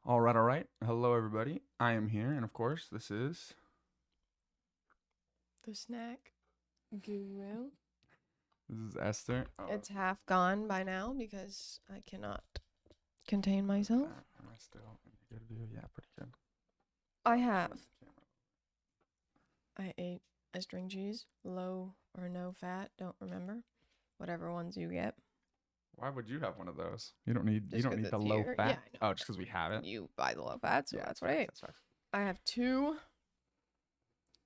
All right, all right. Hello, everybody. I am here, and of course, this is The snack guru. Esther. It's half gone by now because I cannot contain myself. Am I still in a good view? Yeah, pretty good. I have. I ate a string cheese, low or no fat, don't remember. Whatever ones you get. Why would you have one of those? You don't need. You Just don't 'cause need the it's low here. fat. Yeah, I know. Oh, just because we have it. You buy the low fat, so Yeah, that's what I ate. That's facts. I have two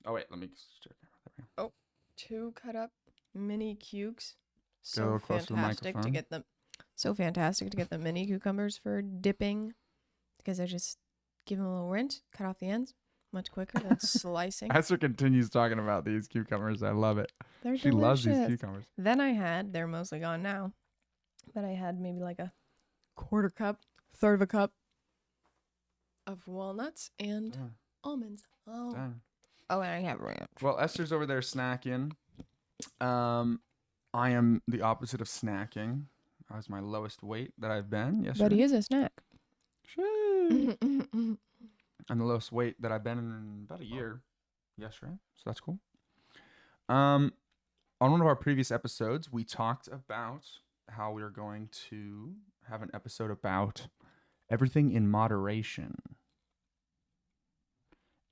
Oh wait, let me check. There we go. two cut up mini cukes. Get a little So closer to the fantastic to microphone. get them. So fantastic to get the mini cucumbers for dipping because I just give them a little rinse, cut off the ends, much quicker than slicing. Esther continues talking about these cucumbers. I love it. They're She delicious. loves these cucumbers. Then they're mostly gone now, but I had maybe like a quarter cup, third of a cup of walnuts and Dang, almonds. Oh, dang. and I have ranch. Well, Esther's over there snacking. I am the opposite of snacking. I was my lowest weight that I've been yesterday. But he is a snack. Sheesh. And the lowest weight that I've been in about a year yesterday. So that's cool. On one of our previous episodes, we talked about how we are going to have an episode about everything in moderation.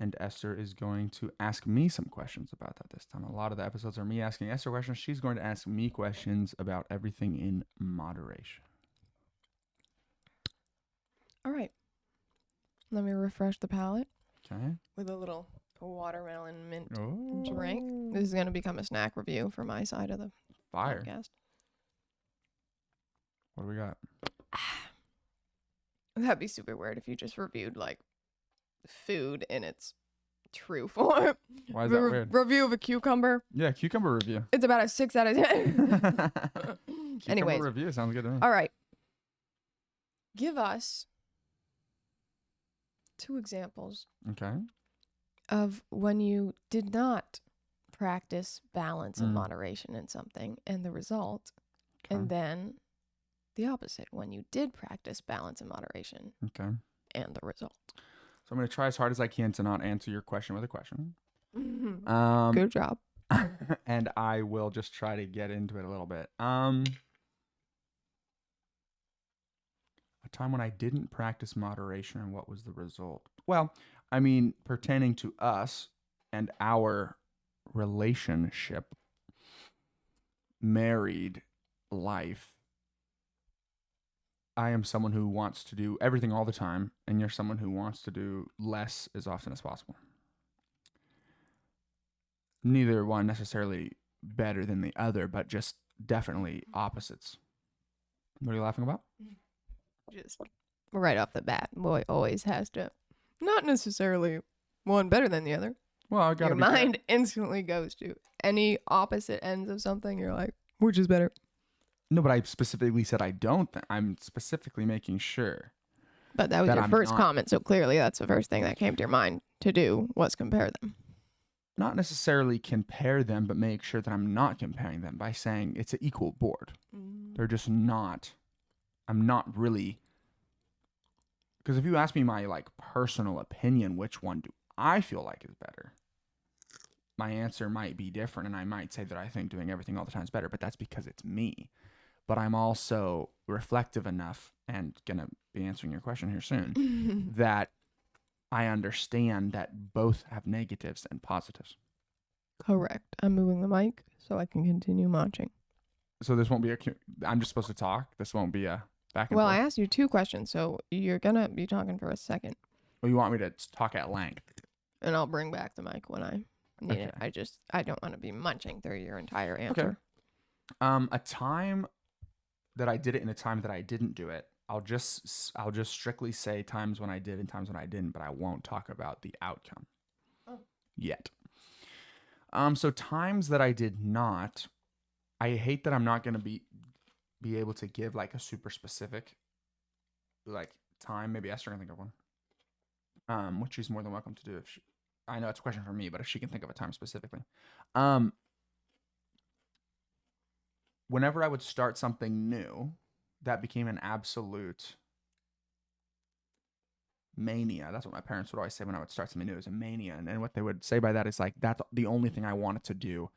And Esther is going to ask me some questions about that this time. A lot of the episodes are me asking Esther questions. She's going to ask me questions about everything in moderation. All right. Let me refresh the palate Okay. with a little watermelon mint Oh. drink. This is going to become a snack review for my side of the Fire. podcast. What do we got? That'd be super weird if you just reviewed like food in its true form. Why is that weird? Review of a cucumber. Yeah, cucumber review. It's about a 6 out of 10. Cucumber Anyways, review sounds good to me. all right. Give us 2 examples Okay. of when you did not practice balance and moderation in something and the result, Okay. and then the opposite when you did practice balance and moderation Okay. and the result. So I'm going to try as hard as I can to not answer your question with a question. Good job. And I will just try to get into it a little bit. A time when I didn't practice moderation and what was the result? Well, I mean, pertaining to us and our relationship, married life, I am someone who wants to do everything all the time, and you're someone who wants to do less as often as possible. Neither one necessarily better than the other, but just definitely opposites. What are you laughing about? Just right off the bat, boy always has to, not necessarily one better than the other. Well, I got Your mind instantly goes to any opposite ends of something. You're like, which is better? No, but I specifically said I don't. I'm specifically making sure. But that was your first comment, so clearly that's the first thing that came to your mind to do was compare them. Not necessarily compare them, but make sure that I'm not comparing them by saying it's an equal board. They're just not. I'm not really. Because if you ask me my like personal opinion, which one do I feel like is better? My answer might be different, and I might say that I think doing everything all the time is better, but that's because it's me. But I'm also reflective enough, and gonna be answering your question here soon, that I understand that both have negatives and positives. Correct. I'm moving the mic so I can continue munching. So this won't be I'm just supposed to talk. This won't be a back and Well, forth. I asked you 2 questions, so you're gonna be talking for a second. Well, you want me to talk at length? And I'll bring back the mic when I need it. I don't want to be munching through your entire answer. Okay. A time that I did it and a time that I didn't do it. I'll just strictly say times when I did and times when I didn't, but I won't talk about the outcome yet. So times that I did not, I hate that I'm not going to be able to give like a super specific like time. Maybe Esther can think of one. Which she's more than welcome to do. I know it's a question for me, but if she can think of a time specifically. Whenever I would start something new, that became an absolute mania. That's what my parents would always say when I would start something new. It was a mania. And what they would say by that is like, that's the only thing I wanted to do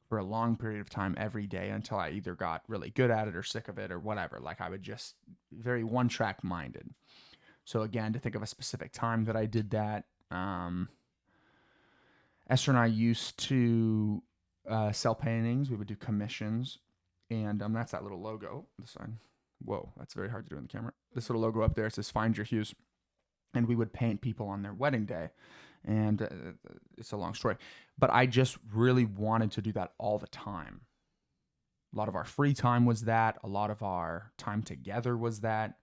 for a long period of time every day until I either got really good at it or sick of it or whatever. Like I would just very one track minded. So again, to think of a specific time that I did that, Esther and I used to sell paintings. We would do commissions, and that's that little logo. This side. Whoa, that's very hard to do in the camera. This little logo up there, it says "Find Your Hues," and we would paint people on their wedding day. And it's a long story, but I just really wanted to do that all the time. A lot of our free time was that. A lot of our time together was that.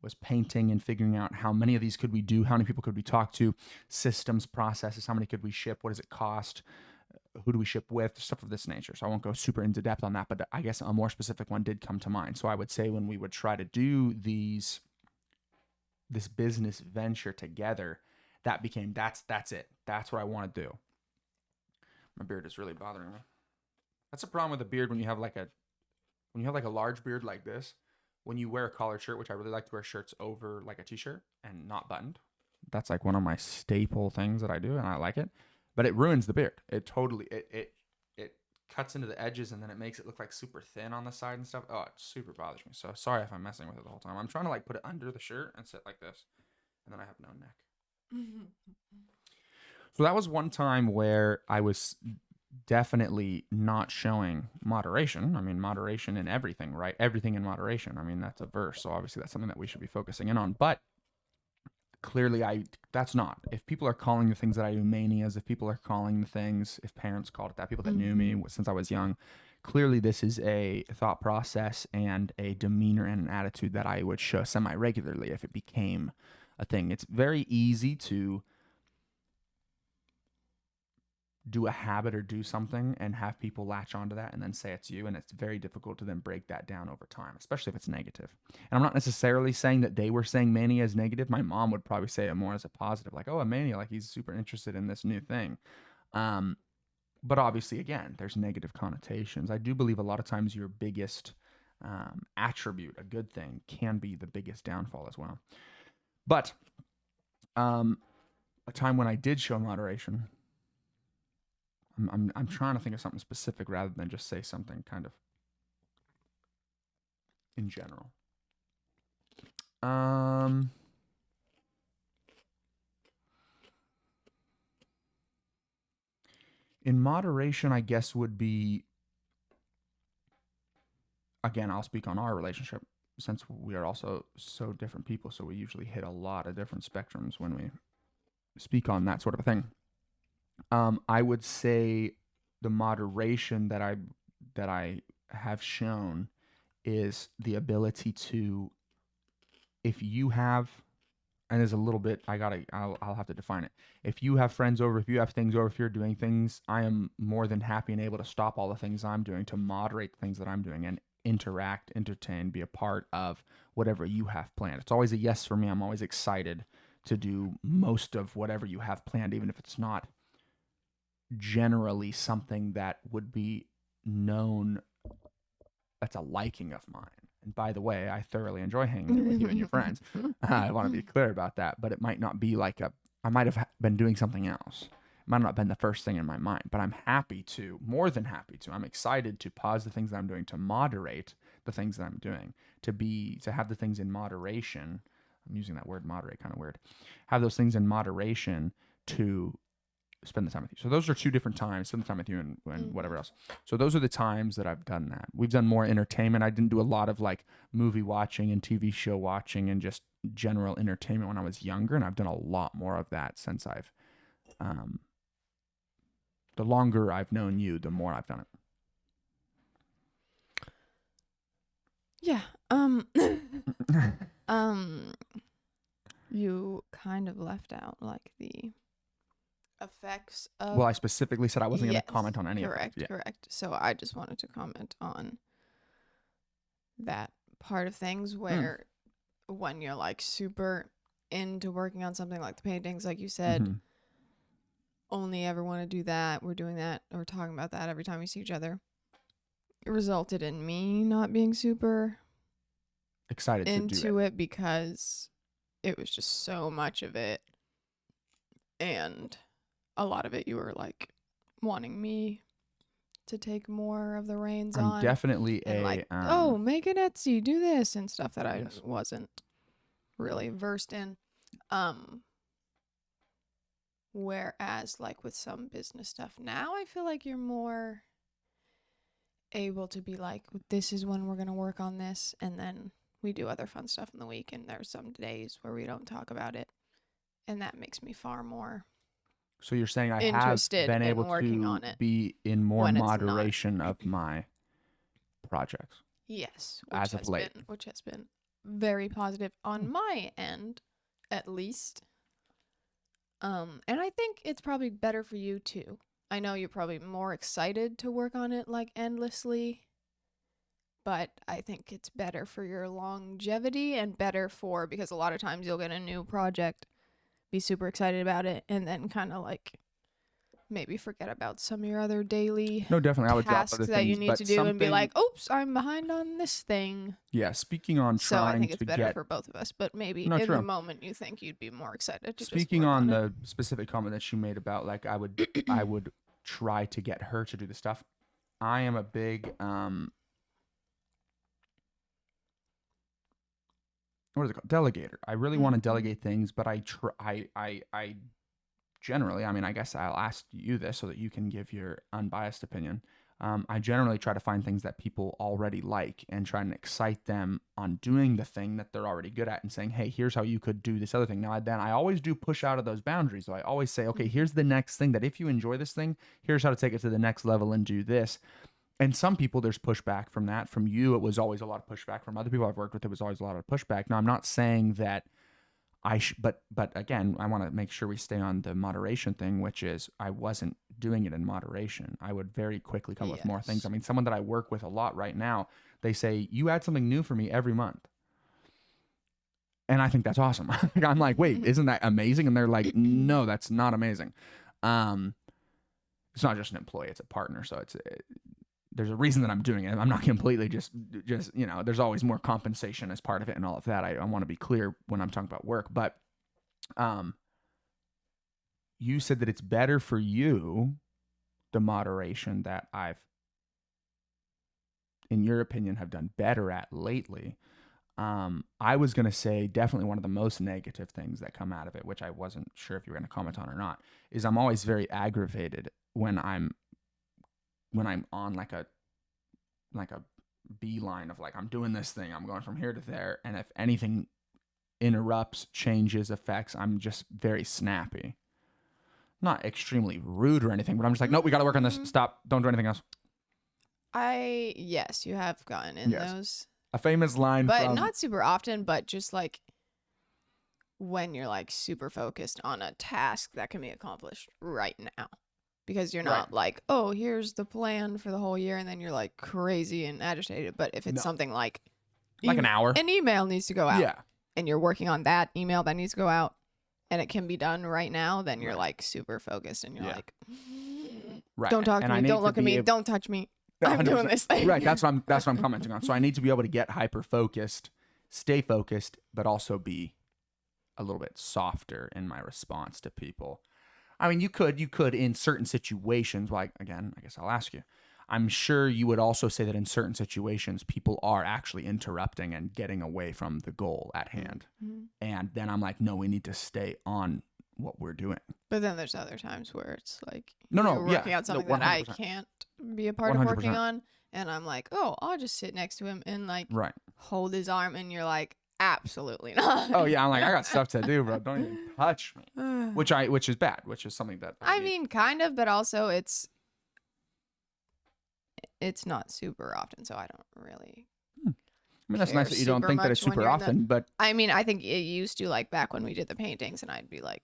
Was painting and figuring out how many of these could we do, how many people could we talk to, systems, processes, how many could we ship, what does it cost, who do we ship with, stuff of this nature. So I won't go super into depth on that, but I guess a more specific one did come to mind. So I would say when we would try to do this business venture together, that became that's it. That's what I want to do. My beard is really bothering me. That's a problem with a beard when you have like a large beard like this. When you wear a collared shirt, which I really like to wear shirts over like a t-shirt and not buttoned. That's like one of my staple things that I do, and I like it. But it ruins the beard. It totally it cuts into the edges, and then it makes it look like super thin on the side and stuff. Oh, it super bothers me. So sorry if I'm messing with it the whole time. I'm trying to like put it under the shirt and sit like this, and then I have no neck. So that was one time where I was definitely not showing moderation. I mean, moderation in everything, right? Everything in moderation. I mean, that's a verse. So obviously that's something that we should be focusing in on. But clearly that's not. If people are calling the things that I do manias, if people are calling the things, if parents called it that, people that knew me since I was young, clearly this is a thought process and a demeanor and an attitude that I would show semi-regularly if it became a thing. It's very easy to do a habit or do something and have people latch onto that and then say it's you, and it's very difficult to then break that down over time, especially if it's negative. And I'm not necessarily saying that they were saying mania is negative. My mom would probably say it more as a positive, like, oh, a mania, like he's super interested in this new thing. But obviously, again, there's negative connotations. I do believe a lot of times your biggest attribute, a good thing, can be the biggest downfall as well. But a time when I did show moderation, I'm trying to think of something specific rather than just say something kind of in general. In moderation, I guess would be, again, I'll speak on our relationship since we are also so different people. So we usually hit a lot of different spectrums when we speak on that sort of a thing. I would say the moderation that I have shown is the ability to, if you have, and there's a little bit, I'll have to define it. If you have friends over, if you have things over, if you're doing things, I am more than happy and able to stop all the things I'm doing to moderate the things that I'm doing and interact, entertain, be a part of whatever you have planned. It's always a yes for me. I'm always excited to do most of whatever you have planned, even if it's not generally something that would be known that's a liking of mine. And by the way, I thoroughly enjoy hanging out with you and your friends. I want to be clear about that, but it might not be like I might have been doing something else. It might not have been the first thing in my mind, but I'm more than happy to. I'm excited to pause the things that I'm doing, to moderate the things that I'm doing, to have the things in moderation. I'm using that word moderate, kind of weird. Have those things in moderation to spend the time with you. So those are two different times, spend the time with you and whatever else. So those are the times that I've done that. We've done more entertainment. I didn't do a lot of like movie watching and TV show watching and just general entertainment when I was younger. And I've done a lot more of that since the longer I've known you, the more I've done it. Yeah. You kind of left out like the effects of. Well, I specifically said I wasn't going to comment on any of it. Correct. So I just wanted to comment on that part of things where when you're like super into working on something like the paintings, like you said, only ever want to do that. We're doing that or talking about that every time we see each other. It resulted in me not being super excited to do into it because it was just so much of it. And a lot of it you were like wanting me to take more of the reins I'm on. definitely and a like, oh, make an Etsy, do this and stuff that I yes. wasn't really versed in. Whereas like with some business stuff now, I feel like you're more able to be like, this is when we're going to work on this. And then we do other fun stuff in the week. And there's some days where we don't talk about it. And that makes me far more So you're saying I have interested been in able working to on it be in more when it's not. moderation of my projects. Yes, as of late. which has been very positive on my end, at least. And I think it's probably better for you too. I know you're probably more excited to work on it like endlessly, but I think it's better for your longevity and better for, because a lot of times you'll get a new project, be super excited about it, and then kind of like maybe forget about some of your other daily No, definitely. I would drop tasks other that you things, need but to do and be something- like, oops, I'm behind on this thing. Yeah, speaking on So I trying think it's to better get. for both of us, but maybe No, in true. the moment you think you'd be more excited to Speaking just work on on the specific comment that you made about like I would try to get her to do the stuff. I am a big what is it called? Delegator. I really want to delegate things, but I generally, I mean, I guess I'll ask you this so that you can give your unbiased opinion. I generally try to find things that people already like and try and excite them on doing the thing that they're already good at and saying, hey, here's how you could do this other thing. Now, then I always do push out of those boundaries. So I always say, okay, here's the next thing that if you enjoy this thing, here's how to take it to the next level and do this. And some people, there's pushback from that. From you, it was always a lot of pushback. From other people I've worked with, it was always a lot of pushback. Now, I'm not saying that but again, I want to make sure we stay on the moderation thing, which is I wasn't doing it in moderation. I would very quickly come with more things. I mean, someone that I work with a lot right now, they say, you add something new for me every month. And I think that's awesome. I'm like, wait, isn't that amazing? And they're like, no, that's not amazing. It's not just an employee, it's a partner. So there's a reason that I'm doing it. I'm not completely just, there's always more compensation as part of it and all of that. I want to be clear when I'm talking about work, but, you said that it's better for you, the moderation that I've, in your opinion, have done better at lately. I was going to say definitely one of the most negative things that come out of it, which I wasn't sure if you were going to comment on or not, is I'm always very aggravated when I'm on like a beeline of like, I'm doing this thing, I'm going from here to there. And if anything interrupts, changes, affects, I'm just very snappy. Not extremely rude or anything, but I'm just like, nope, we got to work on this. Stop. Don't do anything else. Yes, you have gotten in those. A famous line but not super often, but just like when you're like super focused on a task that can be accomplished right now. Because you're not like, oh, here's the plan for the whole year, and then you're like crazy and agitated. But if it's something like an hour, an email needs to go out, yeah, and you're working on that email that needs to go out, and it can be done right now, then you're like super focused, and you're like, don't talk to me, don't look at me, don't touch me. I'm doing this thing. Right, that's what I'm commenting on. So I need to be able to get hyper focused, stay focused, but also be a little bit softer in my response to people. I mean, you could in certain situations, like, again, I guess I'll ask you. I'm sure you would also say that in certain situations, people are actually interrupting and getting away from the goal at hand. Mm-hmm. And then I'm like, no, we need to stay on what we're doing. But then there's other times where it's like, you're working on something that I can't be a part 100%. Of working on. And I'm like, oh, I'll just sit next to him and like hold his arm. And you're like, absolutely not. Oh yeah, I'm like, I got stuff to do, bro. Don't even touch me. Which is bad. Which is something that I mean, kind of, but also it's not super often, so I don't really. I mean, that's nice that you don't think that it's super often, but I mean, I think it used to, like back when we did the paintings, and I'd be like.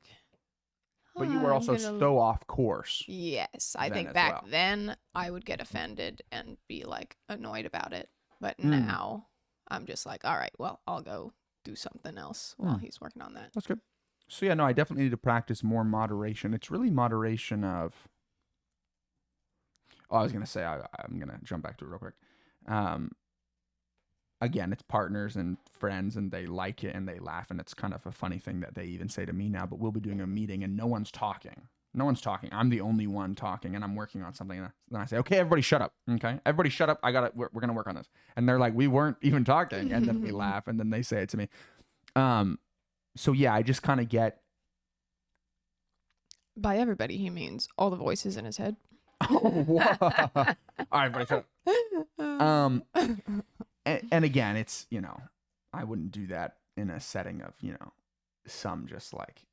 But you were also so off course. Yes, I think back then I would get offended and be like annoyed about it, but now. I'm just like, all right, well, I'll go do something else while he's working on that. That's good. So yeah, no, I definitely need to practice more moderation. It's really moderation of. Oh, I was gonna say I'm gonna jump back to it real quick. again, it's partners and friends, and they like it and they laugh, and it's kind of a funny thing that they even say to me now. But we'll be doing a meeting and no one's talking. No one's talking. I'm the only one talking, and I'm working on something. And then I say, "Okay, everybody, shut up. Okay, everybody, shut up. We're gonna work on this." And they're like, "We weren't even talking," and then we laugh, and then they say it to me. So yeah, I just kind of get. By everybody, he means all the voices in his head. Oh, all right, everybody, shut up. And again, it's, I wouldn't do that in a setting of, some just like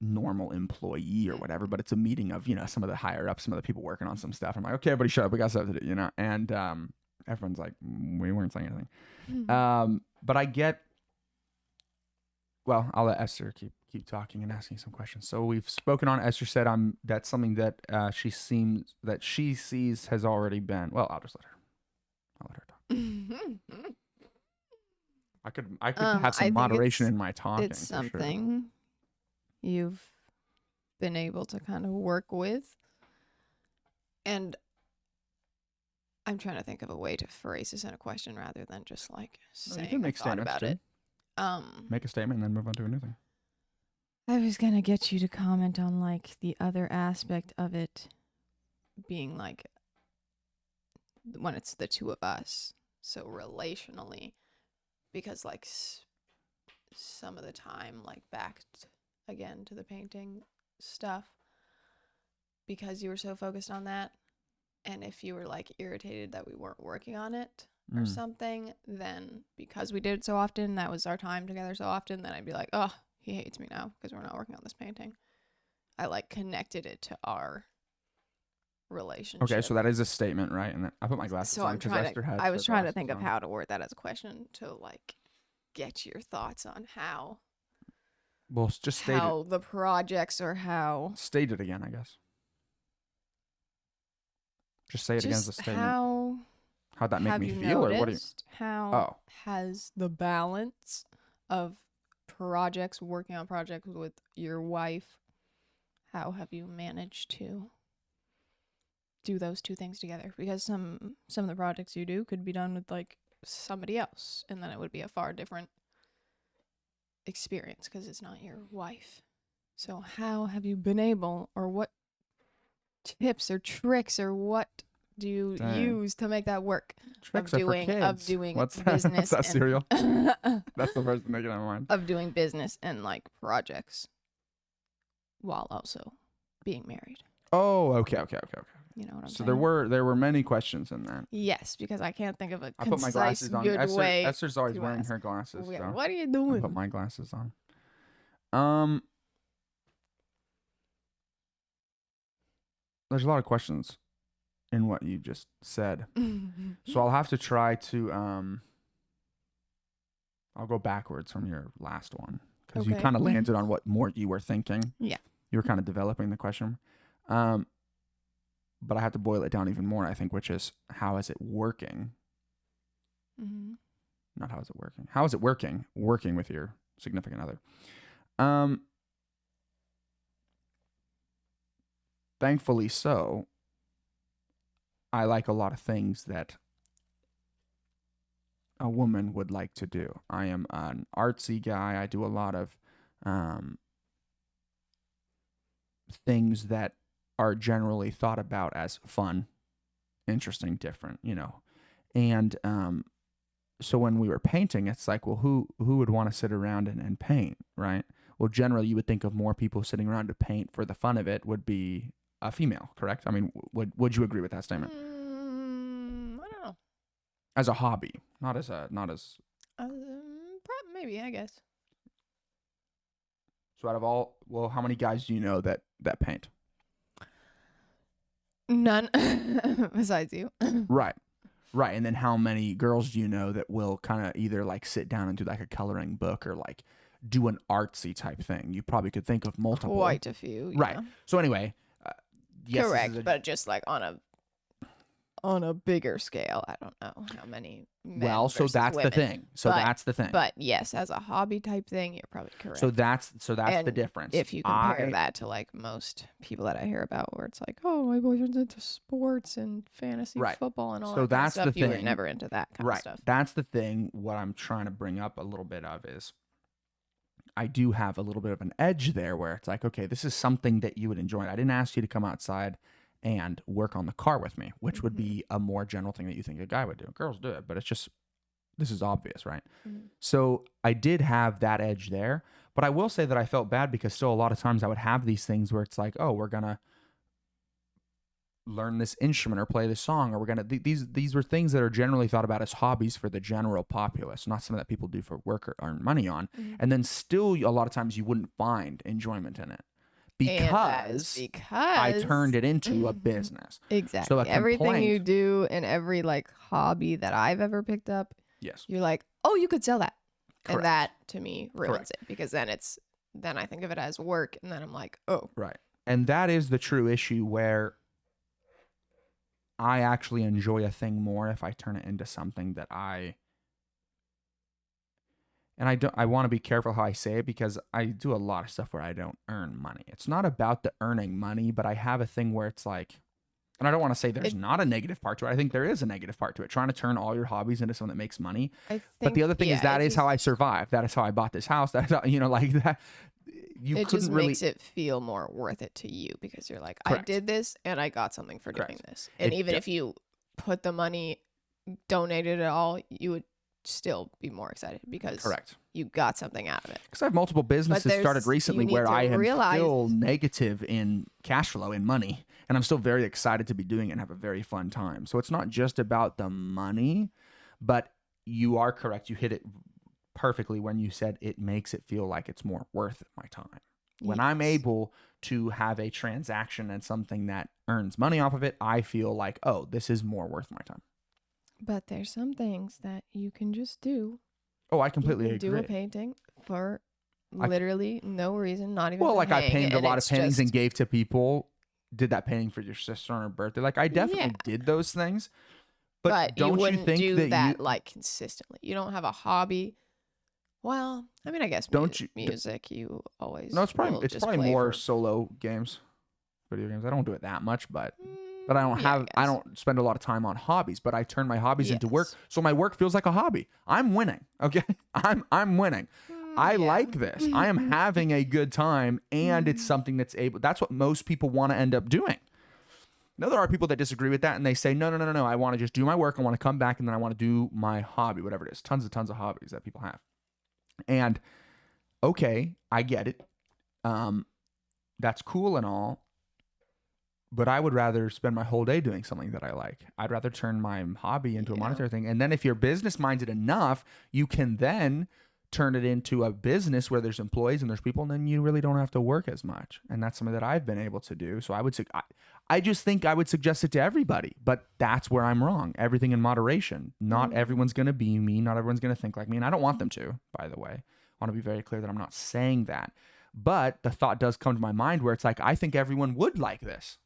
normal employee or whatever, but it's a meeting of, some of the higher ups, some of the people working on some stuff. I'm like, okay, everybody shut up. We got stuff to do, and everyone's like, we weren't saying anything. But I get, well, I'll let Esther keep talking and asking some questions. So we've spoken on, Esther said that's something that she sees has already been, well, I'll let her talk. I could have some moderation in my talking. It's something you've been able to kind of work with. And I'm trying to think of a way to phrase this in a question rather than just like saying I thought about it. Make a statement and then move on to a new thing. I was going to get you to comment on like the other aspect of it being like when it's the two of us. So relationally, because like some of the time, like back again to the painting stuff, because you were so focused on that, and if you were like irritated that we weren't working on it or something, then because we did it so often, that was our time together so often, then I'd be like, oh, he hates me now because we're not working on this painting. I like connected it to our relationship. Okay, so that is a statement, right? And then I put my glasses on because Esther has. I was trying to think of how to word that as a question to like get your thoughts on how. Well, just state how the projects or how. State it again, I guess. Just say it again as a statement. How'd that make me feel, or what do you? How has the balance of working on projects with your wife, how have you managed to do those two things together? Because some of the projects you do could be done with like somebody else, and then it would be a far different experience because it's not your wife. So how have you been able, or what tips or tricks or what do you use to make that work? Tricks of doing What's business. What's that cereal? That's the first thing that came to my mind. Of doing business and like projects while also being married. Oh, okay. You know what I'm saying? So there were many questions in that. Yes, because I can't think of a I put my glasses on. Esther's always wearing her glasses. Yeah, so what are you doing? I put my glasses on. There's a lot of questions in what you just said. So I'll have to try to I'll go backwards from your last one because you kind of landed on what more you were thinking. Yeah. You were kind of developing the question. But I have to boil it down even more, I think, which is how is it working? Mm-hmm. Not how is it working. How is it working with your significant other? Thankfully so. I like a lot of things that a woman would like to do. I am an artsy guy. I do a lot of things that are generally thought about as fun, interesting, different, And so when we were painting, it's like, well, who would want to sit around and paint, right? Well, generally, you would think of more people sitting around to paint for the fun of it would be a female, correct? I mean, would you agree with that statement? I don't know. As a hobby, not as maybe, I guess. So out of how many guys do you know that paint? None, besides you. Right. And then how many girls do you know that will kind of either like sit down and do like a coloring book or like do an artsy type thing? You probably could think of multiple. Quite a few. Right. So anyway. Yes, correct, but just like on on a bigger scale, I don't know how many men Well, so versus that's women. the thing. So that's the thing. But yes, as a hobby type thing, you're probably correct. So that's And the difference. if you compare that to like most people that I hear about, where it's like, oh, my boyfriend's into sports and fantasy football and all that kind of stuff, you were never into that kind of stuff. That's the thing. What I'm trying to bring up a little bit of is I do have a little bit of an edge there where it's like, okay, this is something that you would enjoy. I didn't ask you to come outside and work on the car with me, which would be a more general thing that you think a guy would do. Girls do it, but it's just, this is obvious, right? So I did have that edge there, but I will say that I felt bad because still a lot of times I would have these things where it's like, oh, we're going to learn this instrument or play this song, or we're going to, these were things that are generally thought about as hobbies for the general populace, not something that people do for work or earn money on. And then still a lot of times you wouldn't find enjoyment in it. Because I turned it into a business. Exactly. So everything you do and every like hobby that I've ever picked up, yes, you're like, oh, you could sell that. Correct. And that to me ruins it, because then I think of it as work, and then I'm like, oh. Right. And that is the true issue, where I actually enjoy a thing more if I turn it into something that I want to be careful how I say it, because I do a lot of stuff where I don't earn money. It's not about the earning money, but I have a thing where it's like, and I don't want to say there's not a negative part to it. I think there is a negative part to it, trying to turn all your hobbies into something that makes money. But the other thing is that is how I survived. That is how I bought this house. That's how, like that. It just makes it feel more worth it to you, because you're like, I did this and I got something for doing this. And even if you put the money, donated it all, you would still be more excited because you got something out of it. Because I have multiple businesses started recently where I am still negative in cash flow, in money, and I'm still very excited to be doing it and have a very fun time. So it's not just about the money, but you are correct. You hit it perfectly when you said it makes it feel like it's more worth my time. When I'm able to have a transaction and something that earns money off of it, I feel like, oh, this is more worth my time. But there's some things that you can just do. Oh, I completely agree. Do a painting for literally no reason, not even. Well, like I painted a lot of paintings and gave to people. Did that painting for your sister on her birthday. Like I definitely did those things. But don't you wouldn't think do that like consistently? You don't have a hobby. Well, I mean, I guess music you always. No, it's probably more solo games, video games. I don't do it that much, but I don't spend a lot of time on hobbies, but I turn my hobbies into work. So my work feels like a hobby. I'm winning. Okay. I'm winning. I like this. I am having a good time, and it's something that's what most people want to end up doing. Now, there are people that disagree with that, and they say, no. I want to just do my work. I want to come back, and then I want to do my hobby, whatever it is. Tons of hobbies that people have. And okay, I get it. That's cool and all. But I would rather spend my whole day doing something that I like. I'd rather turn my hobby into a monetary thing. And then if you're business-minded enough, you can then turn it into a business where there's employees and there's people, and then you really don't have to work as much. And that's something that I've been able to do. So I just think I would suggest it to everybody, but that's where I'm wrong. Everything in moderation. Not everyone's going to be me. Not everyone's going to think like me. And I don't want them to, by the way. I want to be very clear that I'm not saying that. But the thought does come to my mind where it's like, I think everyone would like this.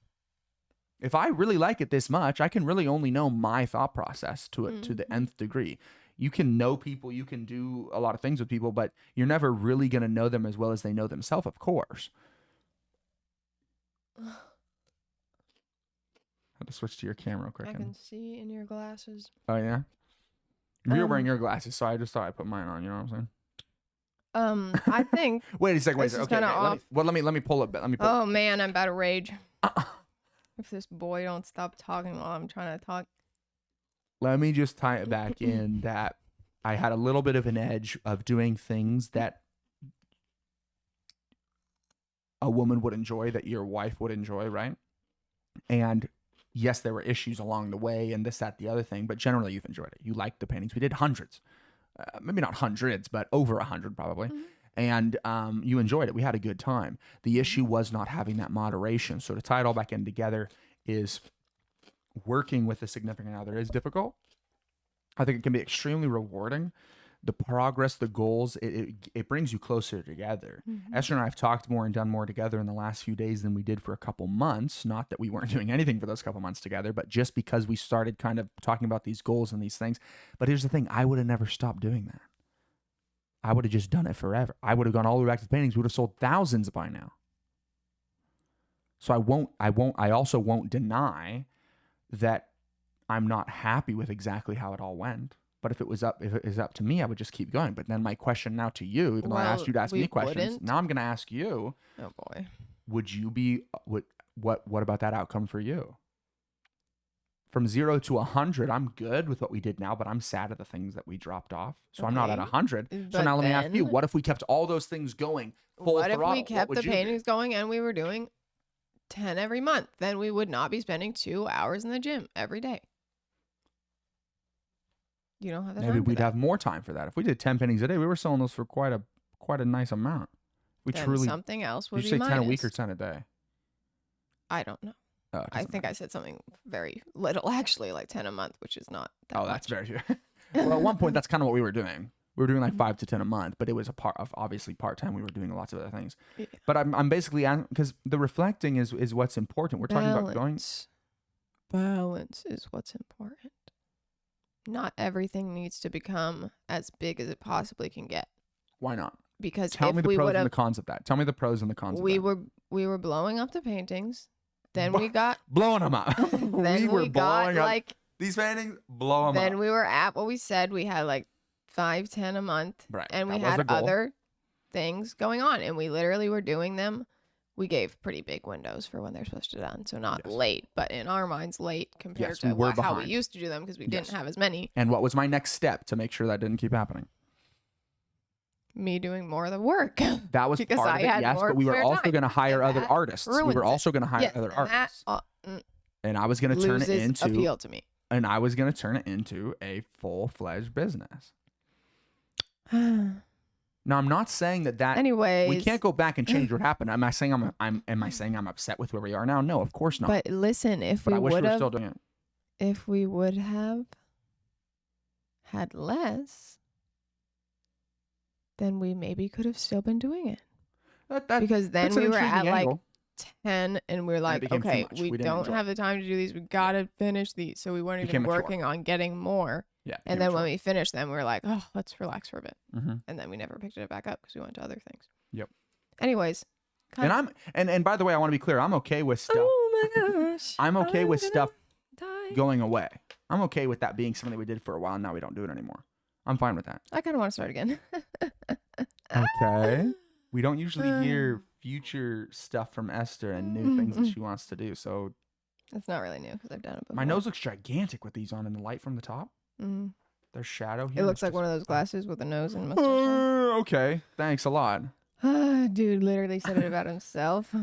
If I really like it this much, I can really only know my thought process to it to the nth degree. You can know people, you can do a lot of things with people, but you're never really going to know them as well as they know themselves, of course. I had to switch to your camera real quick. I can see in your glasses. Oh, yeah? You're wearing your glasses, so I just thought I'd put mine on, you know what I'm saying? I think... Wait a second, Okay, let me pull it back. Oh, man, I'm about to rage. If this boy don't stop talking while I'm trying to talk. Let me just tie it back in that I had a little bit of an edge of doing things that a woman would enjoy, that your wife would enjoy, right? And yes, there were issues along the way and this, that, the other thing, but generally you've enjoyed it. You liked the paintings. We did hundreds. Maybe not hundreds, but over 100 probably. And you enjoyed it. We had a good time. The issue was not having that moderation. So to tie it all back in together is working with a significant other is difficult. I think it can be extremely rewarding, the progress, the goals, it brings you closer together. Mm-hmm. Esther and I have talked more and done more together in the last few days than we did for a couple months. Not that we weren't doing anything for those couple months together, but just because we started kind of talking about these goals and these things. But here's the thing, I would have never stopped doing that. I would have just done it forever. I would have gone all the way back to the paintings. We would have sold thousands by now. So I also won't deny that I'm not happy with exactly how it all went. But if it was up to me, I would just keep going. But then my question now to you, even though I asked you to ask me questions, now I'm going to ask you. Oh boy. Would you be what about that outcome for you? From 0 to 100, I'm good with what we did now, but I'm sad at the things that we dropped off. So I'm not at 100. So now let me ask you, what if we kept all those things going full throttle? What if we kept the paintings going and we were doing 10 every month? Then we would not be spending 2 hours in the gym every day. You don't have the Maybe we'd have more time for that. If we did 10 paintings a day, we were selling those for quite a nice amount. Then something else would be minus. Did you say 10 a week or minus. 10 a day? I don't know. I think I said something very little, actually, like 10 a month, which is not that much. That's very true. Well, at one point, that's kind of what we were doing. We were doing like 5 to 10 a month, but it was a part of obviously part-time. We were doing lots of other things. Yeah. But I'm basically, because the reflecting is what's important. We're talking about going. Balance is what's important. Not everything needs to become as big as it possibly can get. Why not? Because tell me the pros and the cons of that. Tell me the pros and the cons of that. We were blowing up the paintings. Then we got blowing them up. Then we got like these paintings, blow them up. Then we were at what we said. We had like 5, 10 a month, right? And we had other things going on, and we literally were doing them. We gave pretty big windows for when they're supposed to be done, so not late, but in our minds late compared to how we used to do them because we didn't have as many. And what was my next step to make sure that didn't keep happening? Me doing more of the work. That was because part of it, yes, but we were also going to hire other artists. We were also going to hire other artists. And I was going to turn it into appeal to me. And I was going to turn it into a full-fledged business. Now, I'm not saying that anyways, we can't go back and change what happened. Am I saying I'm upset with where we are now? No, of course not. But listen, I wish we were still doing it. If we would have had less, then we maybe could have still been doing it. Because then we were at like 10 and we were like, okay, we don't have the time to do these. We got to finish these. So we weren't even working on getting more. Yeah. And then when we finished them, we were like, oh, let's relax for a bit. And then we never picked it back up because we went to other things. Yep. Anyways. And by the way, I want to be clear. I'm okay with stuff. Oh my gosh. I'm okay with stuff going away. I'm okay with that being something that we did for a while. And now we don't do it anymore. I'm fine with that. I kind of want to start again. Okay. We don't usually hear future stuff from Esther and new things that she wants to do. So it's not really new because I've done it before. My nose looks gigantic with these on in the light from the top. There's shadow here. It looks like one of those glasses with a nose and mustache. Okay. Thanks a lot. Dude literally said it about himself.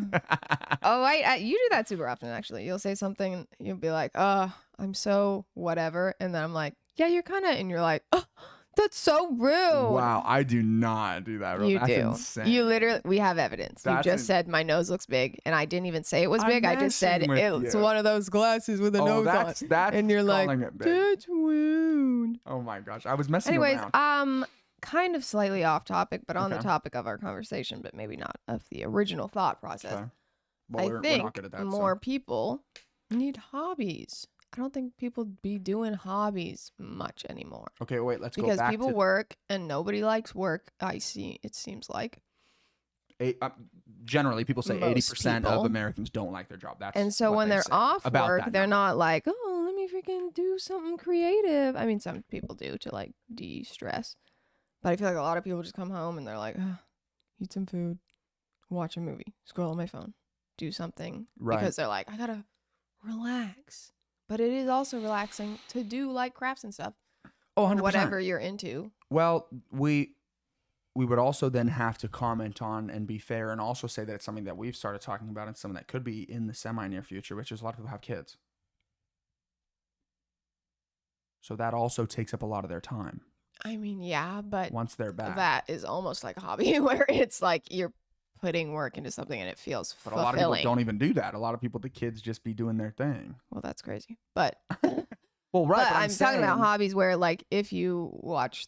Oh, you do that super often, actually. You'll say something and you'll be like, oh, I'm so whatever. And then I'm like, yeah, you're kind of, and you're like, oh, that's so rude. Wow, I do not do that. You That's do. Insane. You literally, we have evidence. You just said my nose looks big, and I didn't even say it was big. I just said it's one of those glasses with a nose on. That's and you're like, that's rude. Oh my gosh, I was messing around. Anyways, kind of slightly off topic, but on the topic of our conversation, but maybe not of the original thought process. Okay. Well, I think more people need hobbies. I don't think people be doing hobbies much anymore. Okay, wait, let's go back. Because people work and nobody likes work. It seems like. Generally, people say 80% of Americans don't like their job. And so when they're off work, they're not like, oh, let me freaking do something creative. I mean, some people do to like de-stress. But I feel like a lot of people just come home and they're like, oh, eat some food, watch a movie, scroll on my phone, do something. Right. Because they're like, I got to relax. But it is also relaxing to do like crafts and stuff. Oh, 100%. Whatever you're into. Well, we would also then have to comment on and be fair and also say that it's something that we've started talking about and something that could be in the semi-near future, which is a lot of people have kids. So that also takes up a lot of their time. I mean, yeah, but once they're back, that is almost like a hobby where it's like you're putting work into something and it feels fulfilling. But a lot of people don't even do that. A lot of people, the kids just be doing their thing. Well, that's crazy. But well, right. But I'm talking about hobbies where like if you watch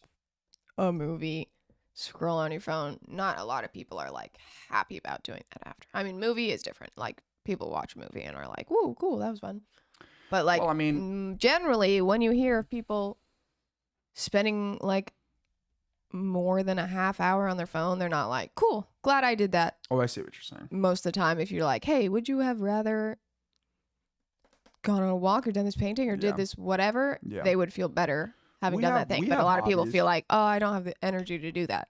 a movie, scroll on your phone. Not a lot of people are like happy about doing that after. I mean, movie is different. Like people watch a movie and are like, "Whoa, cool, that was fun." But like, Well, I mean, generally, when you hear of people spending like more than a half hour on their phone, they're not like, "Cool, glad I did that." oh, I see what you're saying. Most of the time, if you're like, "Hey, would you have rather gone on a walk or done this painting or Yeah. did this whatever," Yeah. they would feel better having We done have- that thing. we But a have lot of people hobbies. feel like, "Oh, I don't have the energy to do that."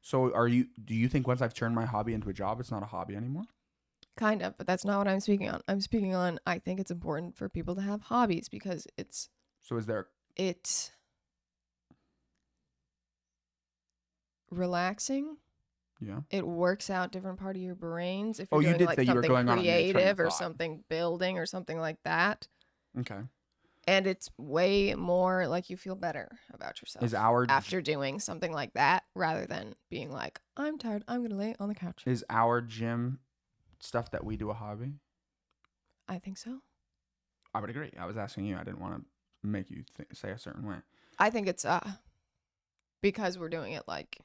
So do you think once I've turned my hobby into a job, it's not a hobby anymore? Kind of, but that's not what I'm speaking on. I'm speaking on, I think it's important for people to have hobbies because So is there, it's relaxing. yeah. It works out different part of your brains. If Oh, you're you doing did like say you were something going on a new train of creative or thought. something building or something like that. Okay. And it's way more like you feel better about yourself Is our after doing something like that rather than being like, I'm tired, I'm going to lay on the couch. is our gym stuff that we do a hobby? I think so. I would agree. I was asking you. I didn't want to make you say a certain way. I think it's because we're doing it like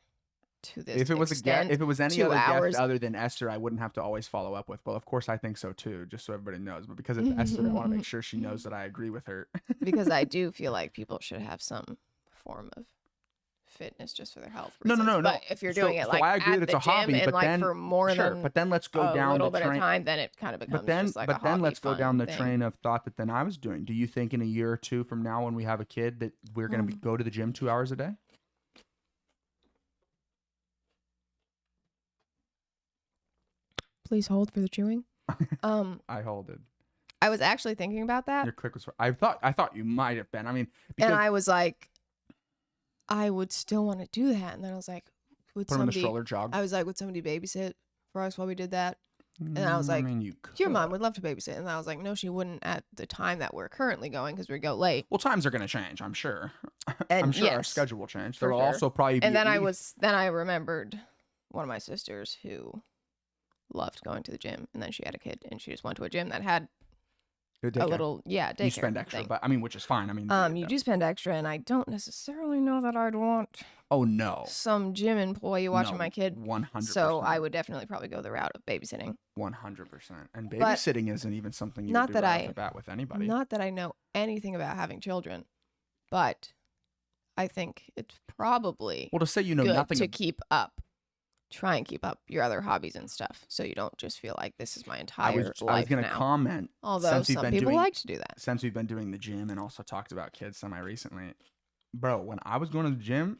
to this If it was extent, if it was any 2 other hours. guest other than Esther, I wouldn't have to always follow up with, well, of course I think so too, just so everybody knows. But because it's Esther, I want to make sure she knows that I agree with her. Because I do feel like people should have some form of fitness just for their health No. reasons. But if you're doing it like I agree at that the it's a hobby, gym and but like then for more sure, than but then let's go a down little the bit of train. time, then it kind of becomes just like a hobby, let's go fun down the thing. train of thought that then I was doing. Do you think in a year or two from now, when we have a kid, that we're going to go to the gym 2 hours a day? Please hold for the chewing. I hold it. I was actually thinking about that, Your click was. I thought you might have been. I mean, because and I was like, I would still want to do that, and then I was like, would put him in the somebody? stroller jog. I was like, would somebody babysit for us while we did that? And I was like, I mean, you could. Your mom would love to babysit, and I was like, no, she wouldn't at the time that we're currently going because we go late. Well, times are going to change. I'm sure. And I'm sure our yes, schedule will change. for There will sure. also probably be. And then I remembered one of my sisters who loved going to the gym, and then she had a kid, and she just went to a gym that had a little daycare. You spend extra, thing. but I mean, which is fine. I mean, You do spend extra, and I don't necessarily know that I'd want Oh no. some gym employee watching my kid. 100%. So I would definitely probably go the route of babysitting. 100%. And But babysitting isn't even something you not would do that right I- off the bat with anybody. Not that I know anything about having children, but I think it's probably Well, to say you know good nothing. to try and keep up your other hobbies and stuff, so you don't just feel like this is my entire I was life going to now. comment. Although since we've some been people doing, like to do that. Since we've been doing the gym and also talked about kids semi-recently. Bro, when I was going to the gym,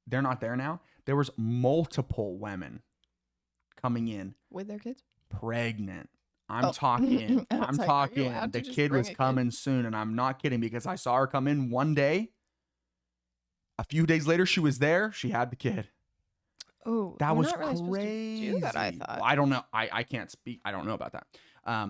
they're not there now. There was multiple women coming in With their kids? pregnant. I'm Oh. talking. I was I'm like, are you talking. allowed to The just kid bring was a kid? coming soon, and I'm not kidding because I saw her come in one day. A few days later, she was there. She had the kid. Oh, That we're was not really supposed to crazy. do that, I thought. Well, I don't know. I can't speak. I don't know about that.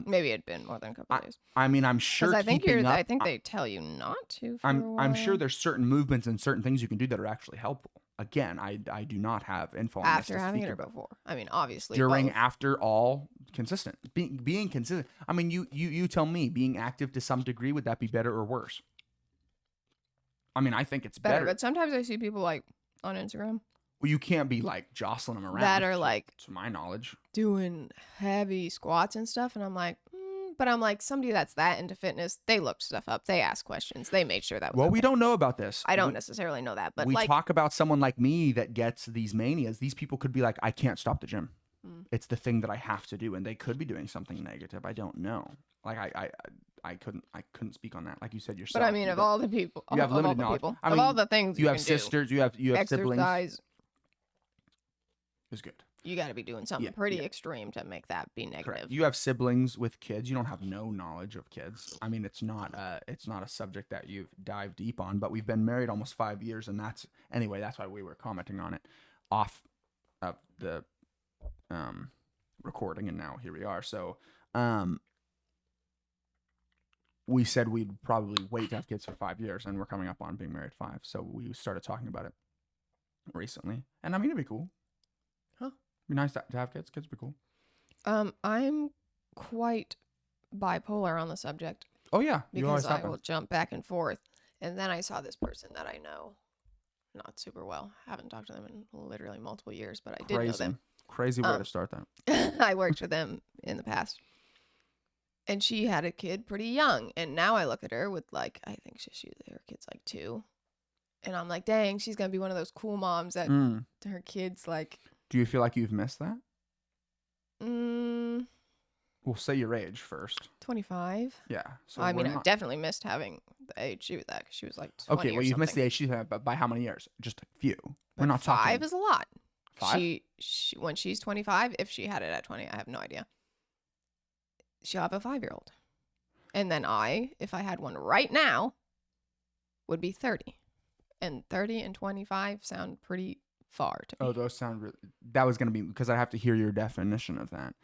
Maybe it'd been more than a couple of days. I mean, I'm sure. Because I think keeping up, I think they tell you not to. For a I'm sure while. there's certain movements and certain things you can do that are actually helpful. Again, I do not have info on this After to having speak it or about. before. I mean, obviously. During, both. after, all consistent. Being consistent. I mean, you tell me. Being active to some degree, would that be better or worse? I mean, I think it's better. But sometimes I see people like on Instagram Well, you can't be like jostling them around. that are like to my knowledge, doing heavy squats and stuff, and I'm like, but I'm like, somebody that's that into fitness, they looked stuff up, they asked questions, they made sure that was well, okay. we don't know about this. I don't necessarily know that, but we like, talk about someone like me that gets these manias. These people could be like, I can't stop the gym. It's the thing that I have to do, and they could be doing something negative. I don't know. Like I couldn't speak on that. Like you said yourself. but I mean, of all the people, you have of all limited the knowledge. people, I of mean, all the things you have can sisters. You have do, siblings. exercise, Is good. you got to be doing something Yeah, pretty yeah. extreme to make that be negative. Correct. You have siblings with kids. You don't have no knowledge of kids. I mean, it's not a subject that you've dived deep on. But we've been married almost 5 years, and that's why we were commenting on it off of the recording, and now here we are. So we said we'd probably wait to have kids for 5 years, and we're coming up on being married 5. So we started talking about it recently, and I mean, it'd be cool. Huh? Be nice to have kids. Kids would be cool. I'm quite bipolar on the subject. Oh yeah, you always Because I have will jump back and forth. And then I saw this person that I know not super well. Haven't talked to them in literally multiple years, but I did know them. Crazy way to start that. I worked with them in the past. And she had a kid pretty young. And now I look at her with like, I think her kid's like 2. And I'm like, dang, she's going to be one of those cool moms that her kid's like. Do you feel like you've missed that? Well, say your age first. 25. Yeah. So I mean, I definitely missed having the age she was at because she was like 20. Okay, well, you've missed the age she had, but by how many years? Just a few. We're not talking. 5 is a lot. 5? She when she's 25, if she had it at 20, I have no idea. She'll have a 5-year-old. And then if I had one right now, would be 30. And 30 and 25 sound pretty far to me. Oh, those sound really... That was going to be... Because I have to hear your definition of that.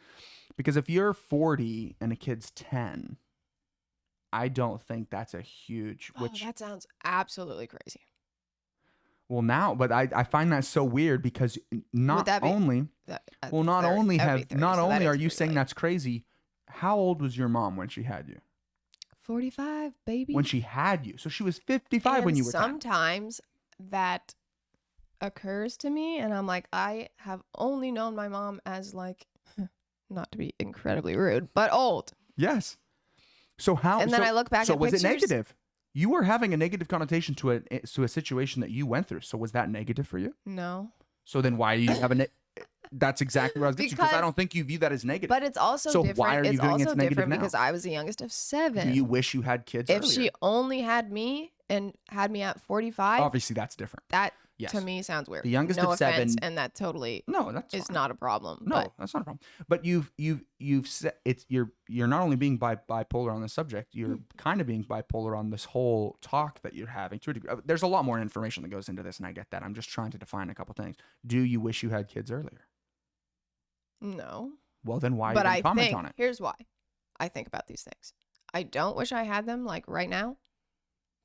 Because if you're 40 and a kid's 10, I don't think that's a huge... That sounds absolutely crazy. Well, now... But I find that so weird because not only are you saying that's crazy... How old was your mom when she had you? 45, baby. When she had you. So she was 55 when you were 10. Sometimes that occurs to me and I'm like, I have only known my mom as like, not to be incredibly rude, but old. Yes. So how? And then I look back at pictures. So was it negative? You were having a negative connotation to a situation that you went through. So was that negative for you? No. So then why do you have a... That's exactly what I was getting to, because I don't think you view that as negative. But it's also different. So why are you doing it's negative now? Because I was the youngest of 7. Do you wish you had kids earlier? If she only had me and had me at 45. Obviously, that's different. That, to me, sounds weird. The youngest of 7. And that totally is not a problem. No, that's not a problem. But you've said you're not only being bipolar on the subject, you're kind of being bipolar on this whole talk that you're having to a degree. There's a lot more information that goes into this, and I get that. I'm just trying to define a couple things. Do you wish you had kids earlier? No. Well, then why even comment on it? Here's why I think about these things. I don't wish I had them like right now,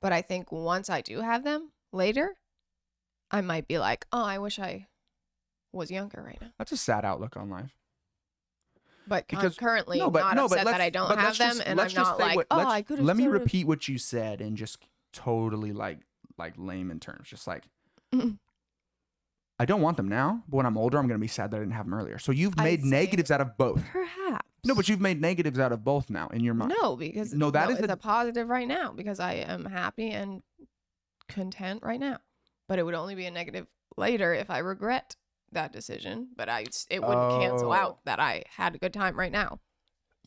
but I think once I do have them later, I might be like, oh, I wish I was younger right now. That's a sad outlook on life. But currently not upset that I don't have them, and I'm not like, I could have. Let me repeat what you said in just totally like layman terms, just like. I don't want them now, but when I'm older, I'm going to be sad that I didn't have them earlier. So you've made negatives out of both. Perhaps. No, but you've made negatives out of both now in your mind. No, because it's a positive right now because I am happy and content right now. But it would only be a negative later if I regret that decision. But it wouldn't cancel out that I had a good time right now.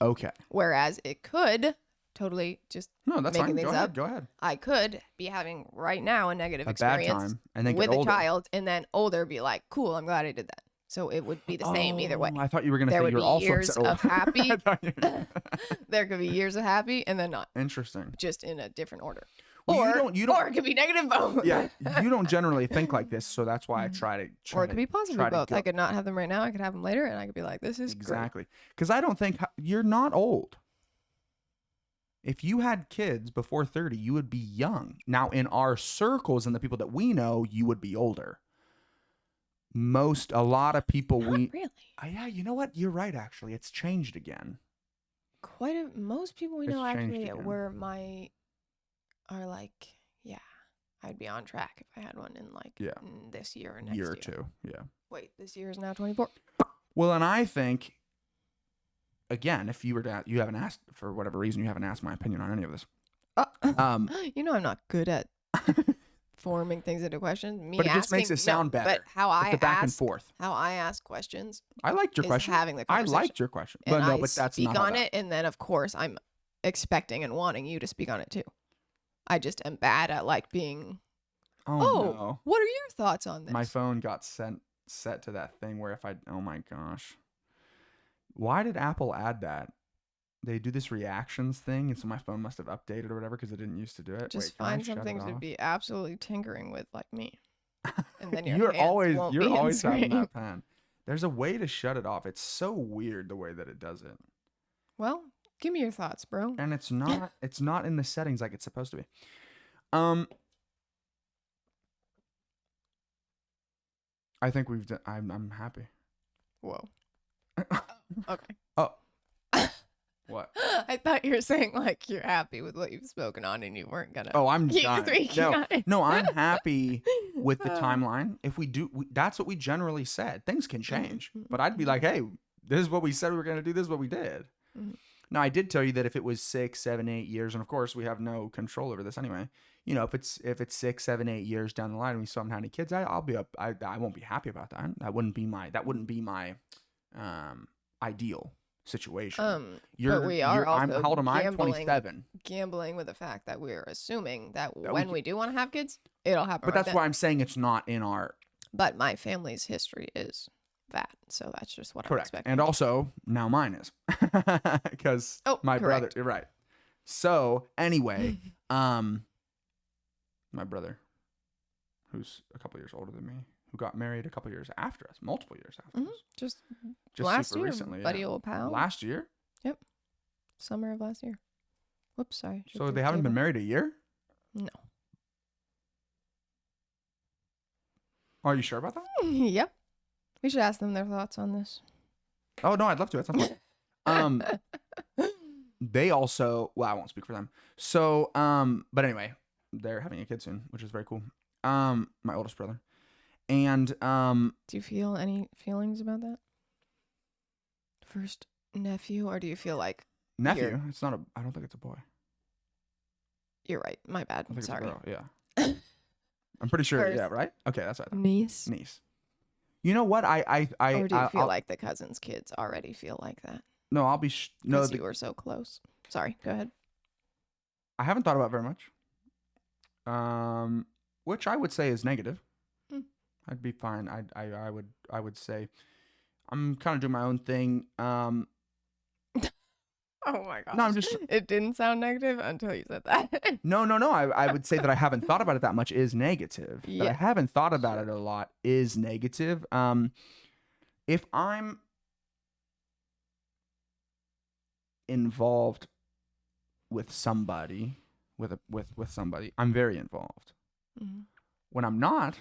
Okay. Whereas it could... Totally just that's making fine. things Go ahead. I could be having right now a negative experience bad time, and then with a child, and then older be like, cool, I'm glad I did that. So it would be the same either way. I thought you were going to say you're also years of happy. – There could be years of happy and then not. Interesting. Just in a different order. Well, or it could be negative both. Yeah, you don't generally think like this, so that's why I try to. Or it could be positive both. I could not have them right now. I could have them later, and I could be like, this is exactly. Because I don't think you're not old. If you had kids before 30, you would be young. Now, in our circles and the people that we know, you would be older. A lot of people really. Yeah, you know what? You're right, actually. It's changed again. Most people we know actually are like, yeah, I'd be on track if I had one in like this year or next year. Year or two, yeah. Wait, this year is now 24. Well, and I think... Again, if you haven't asked, for whatever reason, you haven't asked my opinion on any of this. I'm not good at forming things into questions. But it just makes it sound better. But how I back and forth. How I ask questions. I liked your question. Having the conversation. I liked your question. But no, but that's speak on it, and then of course I'm expecting and wanting you to speak on it too. I just am bad at like being. No. What are your thoughts on this? My phone got set to that thing where oh my gosh. Why did Apple add that? They do this reactions thing, and so my phone must have updated or whatever because it didn't used to do it. Just find something to be absolutely tinkering with, like me, and then you're always having that pen. There's a way to shut it off. It's so weird the way that it does it. Well, give me your thoughts, bro. And it's not in the settings like it's supposed to be. I think we've done. I'm happy. Whoa. Okay. Oh. What? I thought you were saying like you're happy with what you've spoken on and you weren't gonna. Oh, I'm done. No, I'm happy with the timeline, if we do, that's what we generally said. Things can change. But I'd be like, hey, this is what we said we were going to do. This is what we did. Now, I did tell you that if it was 6, 7, 8 years, and of course we have no control over this anyway. You know, if it's 6, 7, 8 years down the line and we still haven't had any kids, I'll be up. I won't be happy about that. That wouldn't be my ideal situation. But we are also how old am I? 27. Gambling with the fact that we're assuming that when we do want to have kids, it'll happen. But that's why I'm saying it's not in our. But my family's history is that, so that's just what I'm expecting. And also now mine is because my brother. You're right. So anyway, my brother, who's a couple years older than me, who got married a couple years after us, multiple years after us. Just last super year, recently, buddy old pal. Last year? Yep. Summer of last year. Whoops, sorry. So they haven't been married a year? No. Are you sure about that? Yep. We should ask them their thoughts on this. Oh, no, I'd love to. That's not fun. They also, well, I won't speak for them. So, but anyway, they're having a kid soon, which is very cool. My oldest brother. And do you feel any feelings about that? First nephew, or do you feel like nephew? It's not I don't think it's a boy. You're right. My bad. I think Sorry. It's a girl. Yeah. I'm pretty sure. First, yeah. Right. Okay. That's right. Niece. You know what? Or do you feel like the cousin's kids already feel like that? No, I'll be. No, you were so close. Sorry. Go ahead. I haven't thought about it very much. Which I would say is negative. I'd be fine. I would say I'm kind of doing my own thing. Oh my gosh. No, I'm just. It didn't sound negative until you said that. No. I would say that I haven't thought about it that much is negative. Yeah. That I haven't thought about it a lot is negative. If I'm involved with somebody, with somebody, I'm very involved. When I'm not,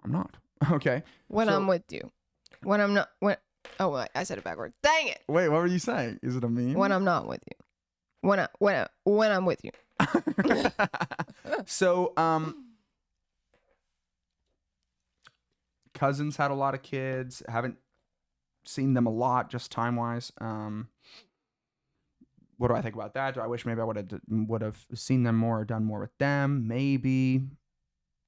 I'm not. Okay. When I'm with you. When I'm not. Oh, I said it backwards. Dang it. Wait, what were you saying? Is it a meme? When I'm not with you. When I'm with you. So, cousins had a lot of kids. Haven't seen them a lot, just time wise. What do I think about that? Do I wish maybe I would have seen them more or done more with them? Maybe.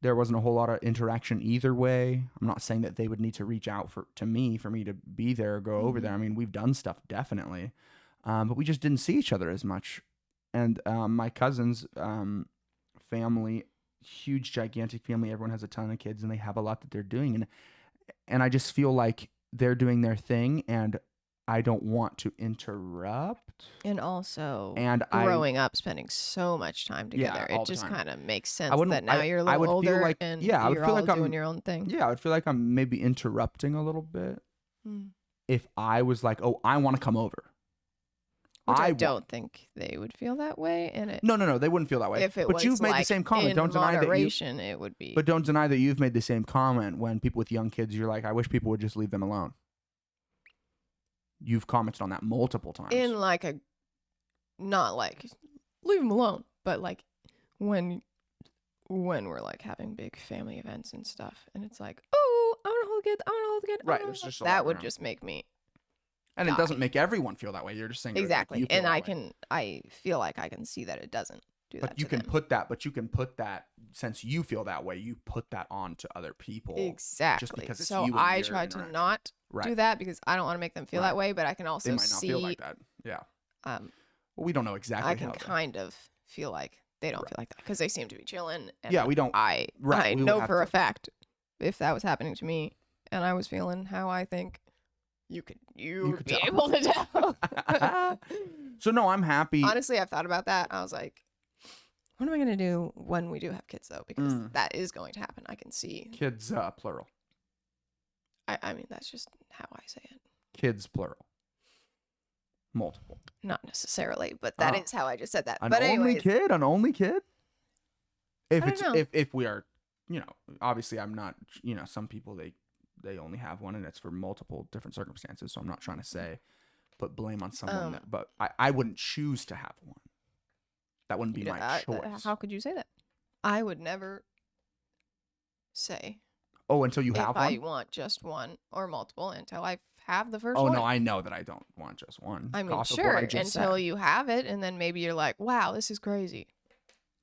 There wasn't a whole lot of interaction either way. I'm not saying that they would need to reach out to me for me to be there or go over there. I mean, we've done stuff definitely, but we just didn't see each other as much. And my cousin's family, huge, gigantic family. Everyone has a ton of kids, and they have a lot that they're doing. And I just feel like they're doing their thing, and I don't want to interrupt. And also, growing up, spending so much time together, it just kind of makes sense that now you're a little older and you're all doing your own thing. Yeah, I would feel like I'm maybe interrupting a little bit if I was like, oh, I want to come over. Which I don't think they would feel that way. And No, they wouldn't feel that way. But you've made the same comment. Don't deny that it would be. But don't deny that you've made the same comment when people with young kids, you're like, I wish people would just leave them alone. You've commented on that multiple times. In like not like leave them alone, but like when we're like having big family events and stuff, and it's like, oh, I want to hold the kid. Right, there's just that would just make me. And it doesn't make everyone feel that way. You're just saying exactly, and I feel like I can see that it doesn't do that. But you can put that since you feel that way, you put that on to other people. Exactly. Just because it's so you I try to not do that because I don't want to make them feel that way, but I can also they might not feel like that. Yeah. Well, we don't know exactly. I can kind of feel like they don't feel like that because they seem to be chilling. And yeah, we don't. I know for a fact if that was happening to me and I was feeling how I think, you could be able to tell. So no, I'm happy. Honestly, I've thought about that. I was like, what am I gonna do when we do have kids though? Because that is going to happen. I can see kids plural. I mean, that's just how I say it. Kids plural. Multiple. Not necessarily, but that is how I just said that. An but only kid? An only kid? If we are, obviously I'm not, some people they only have one and it's for multiple different circumstances. So I'm not trying to put blame on someone but I wouldn't choose to have one. That wouldn't be my choice. How could you say that? I would never say Oh, until you if have I one? want just one or multiple until I have the first Oh, one. no, I know that I don't want just one. I mean, Off of what sure, I just until said. you have it, and then maybe you're like, wow, this is crazy.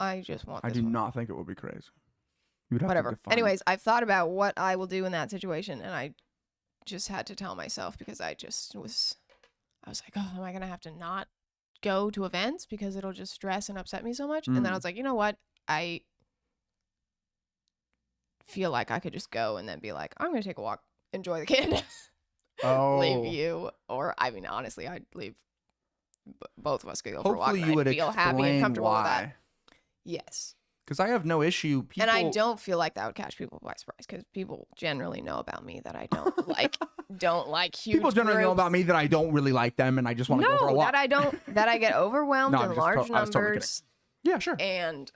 I just want I this do one. not think it would be crazy. You would have Whatever. to define. Anyways, I've thought about what I will do in that situation, and I just had to tell myself because I was like, oh, am I going to have to not go to events because it'll just stress and upset me so much? And then I was like, you know what? I feel like I could just go and then be like, I'm going to take a walk, enjoy the kid, leave you. Or, I mean, honestly, I'd leave. Both of us could go for a walk. Hopefully you would feel happy and explain comfortable with that. why. Yes. Because I have no issue. And I don't feel like that would catch people by surprise because people generally know about me that I don't like huge People generally know about me that I don't really like them and I just want to go for a walk. that I get overwhelmed No, in large I was totally numbers. Yeah, sure. And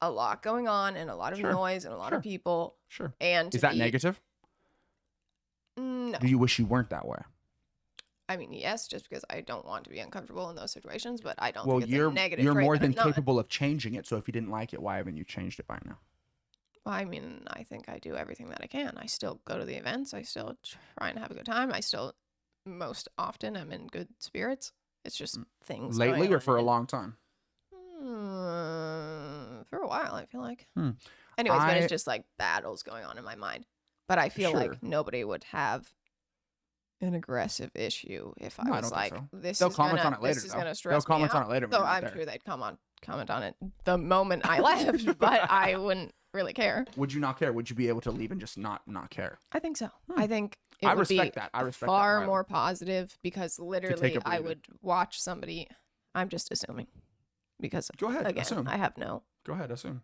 a lot going on and a lot of noise and a lot of people. Sure. And is that negative? No. Do you wish you weren't that way? I mean, yes, just because I don't want to be uncomfortable in those situations, but I don't well, think it's a negative you're trait more that than I'm not. capable of changing it. So if you didn't like it, why haven't you changed it by now? Well, I mean, I think I do everything that I can. I still go to the events. I still try and have a good time. I still, most often, I'm in good spirits. It's just things lately going or for on a long time? For a while, I feel like. Anyways, but it's just like battles going on in my mind. But I feel like nobody would have an aggressive issue if I was like, this is going to stress They'll comment me out. on it later. So I'm sure they'd comment on it the moment I left, but I wouldn't really care. Would you not care? Would you be able to leave and just not care? I think so. I think it would be far more positive because literally I would watch somebody. I'm just assuming because go ahead, again, assume. I have no assume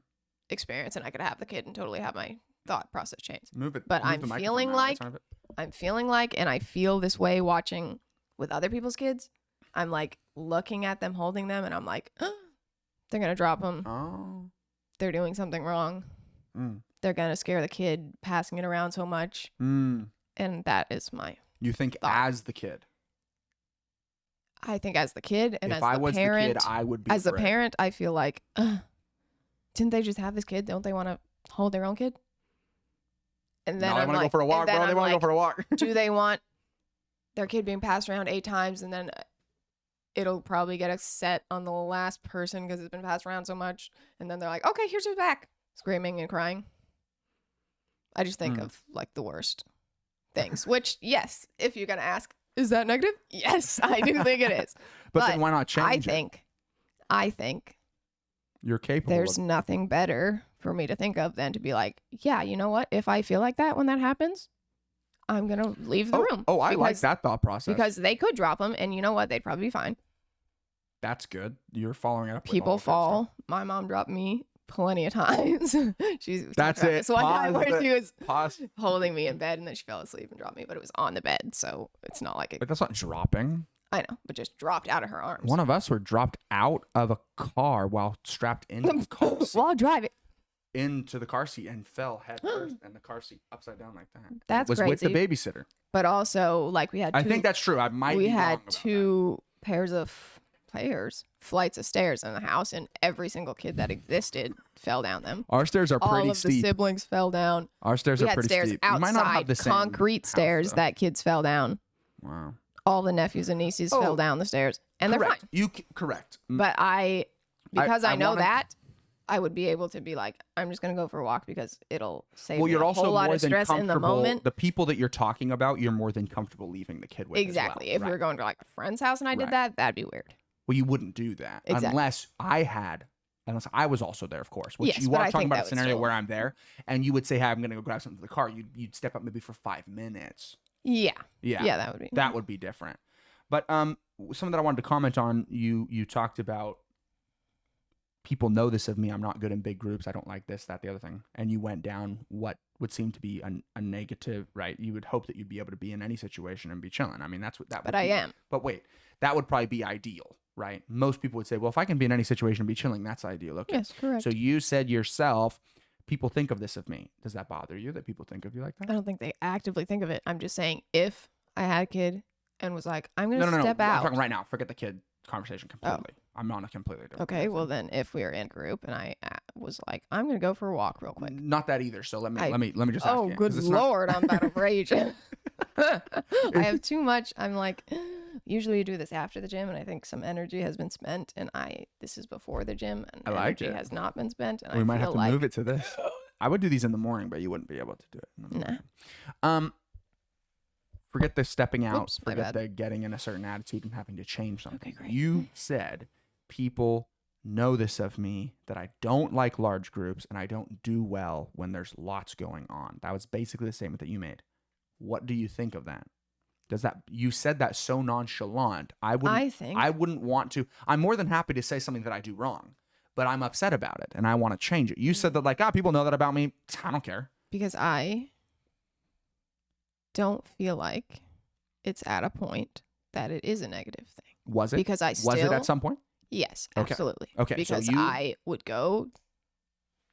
experience and I could have the kid and totally have my thought process change. Move it. But I'm feeling like, and I feel this way watching with other people's kids. I'm like looking at them, holding them, and I'm like, oh, they're going to drop them. Oh. They're doing something wrong. They're going to scare the kid passing it around so much. And that is my You think thought. As the kid? I think as the kid and if as I the was parent, the kid, I would be as afraid. the parent, I feel like, didn't they just have this kid? Don't they want to hold their own kid? And then I want to go for a walk, bro. They want to go for a walk. Do they want their kid being passed around 8 times and then it'll probably get upset on the last person because it's been passed around so much. And then they're like, okay, here's his back. Screaming and crying. I just think of like the worst things, which, yes, if you're going to ask, is that negative? Yes, I do think it is. But then why not change I think you're capable. There's nothing better for me to think of than to be like, yeah, you know what? If I feel like that when that happens, I'm going to leave the room. Oh, I like that thought process. Because they could drop them and you know what? They'd probably be fine. That's good. You're following it up. People fall. My mom dropped me plenty of times. That's it. So one time where she was holding me in bed and then she fell asleep and dropped me, but it was on the bed. So it's not like it. But that's not dropping. I know, but just dropped out of her arms. One of us were dropped out of a car while strapped into the car seat. While driving. Into the car seat and fell head first and the car seat upside down like that. That's was crazy. With the babysitter. But also, like we had two, I think that's true. We had 2 pairs of flights of stairs in the house, and every single kid that existed fell down them. Our stairs are pretty steep. All of the siblings fell down. Our stairs are pretty steep. Outside, you might not have the same concrete stairs that kids fell down. Wow. All the nephews and nieces fell down the stairs, and they're fine. Correct. But because I know that, I would be able to be like, I'm just going to go for a walk because it'll save me a whole lot of stress in the moment. The people that you're talking about, you're more than comfortable leaving the kid with. Exactly. If we were going to like a friend's house and I did that, that'd be weird. Well, you wouldn't do that unless I was also there, of course. Which you are talking about a scenario where I'm there and you would say, hey, I'm going to go grab something from the car. You'd step up maybe for 5 minutes. Yeah, that would be different. But something that I wanted to comment on, you talked about people know this of me. I'm not good in big groups. I don't like this, that, the other thing. And you went down what would seem to be a negative, right? You would hope that you'd be able to be in any situation and be chilling. I mean, that's what that would be. But I am. But wait, that would probably be ideal, right? Most people would say, well, if I can be in any situation and be chilling, that's ideal. Okay. Yes, correct. So you said yourself, people think of this of me. Does that bother you that people think of you like that? I don't think they actively think of it. I'm just saying if I had a kid and was like, I'm going to step out. I'm talking right now. Forget the kid conversation completely. I'm on a completely different. Okay, well then, if we were in group and I was like, I'm gonna go for a walk real quick. Not that either. So let me just ask Oh, you. good Lord, I'm about to rage. I have too much. I'm like, usually you do this after the gym, and I think some energy has been spent, and this is before the gym, and energy has not been spent. And we might have to like, move it to this. I would do these in the morning, but you wouldn't be able to do it in the morning. Nah. Forget the stepping out. Forget the getting in a certain attitude and having to change something. Okay, great. You said people know this of me, that I don't like large groups and I don't do well when there's lots going on. That was basically the statement that you made. What do you think of that? You said that so nonchalant. I wouldn't want to. I'm more than happy to say something that I do wrong, but I'm upset about it and I want to change it. You said that like, people know that about me. I don't care. Because I don't feel like it's at a point that it is a negative thing. Was it? Because was it at some point? Yes, Okay. absolutely. Okay. Because I would go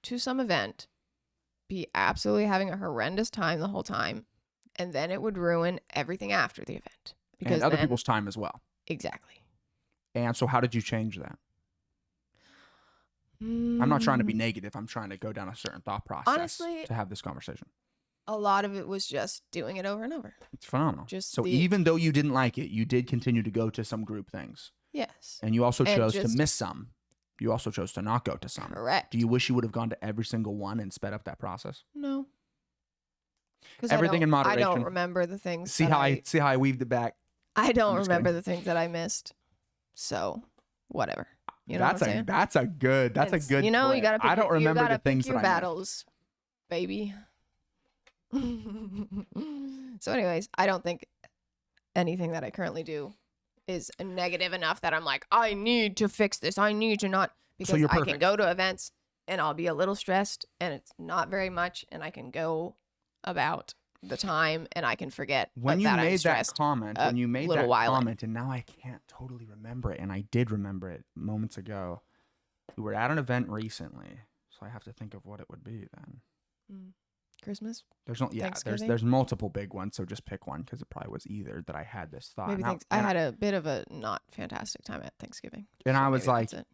to some event, be absolutely having a horrendous time the whole time, and then it would ruin everything after the event. Because and other people's time as well. Exactly. And so how did you change that? I'm not trying to be negative. I'm trying to go down a certain thought process honestly, to have this conversation. A lot of it was just doing it over and over. It's phenomenal. So even though you didn't like it, you did continue to go to some group things. Yes. And you also chose to miss some. You also chose to not go to some. Correct. Do you wish you would have gone to every single one and sped up that process? No. Everything in moderation. I don't remember the things. See how I weaved it back. I don't remember the things that I missed. So, whatever. You know what I'm saying? That's a good. You know, point. you gotta. I don't remember the things your that battles, baby. So anyways, I don't think anything that I currently do is negative enough that I'm like, I need to fix this. I need to not, because I can go to events and I'll be a little stressed and it's not very much, and I can go about the time and I can forget when you made that comment, and now I can't totally remember it, and I did remember it moments ago. We were at an event recently, so I have to think of what it would be then. Christmas? There's multiple big ones, so just pick one, because it probably was either that I had this thought. Maybe I had a bit of a not fantastic time at Thanksgiving. And I was like, I'm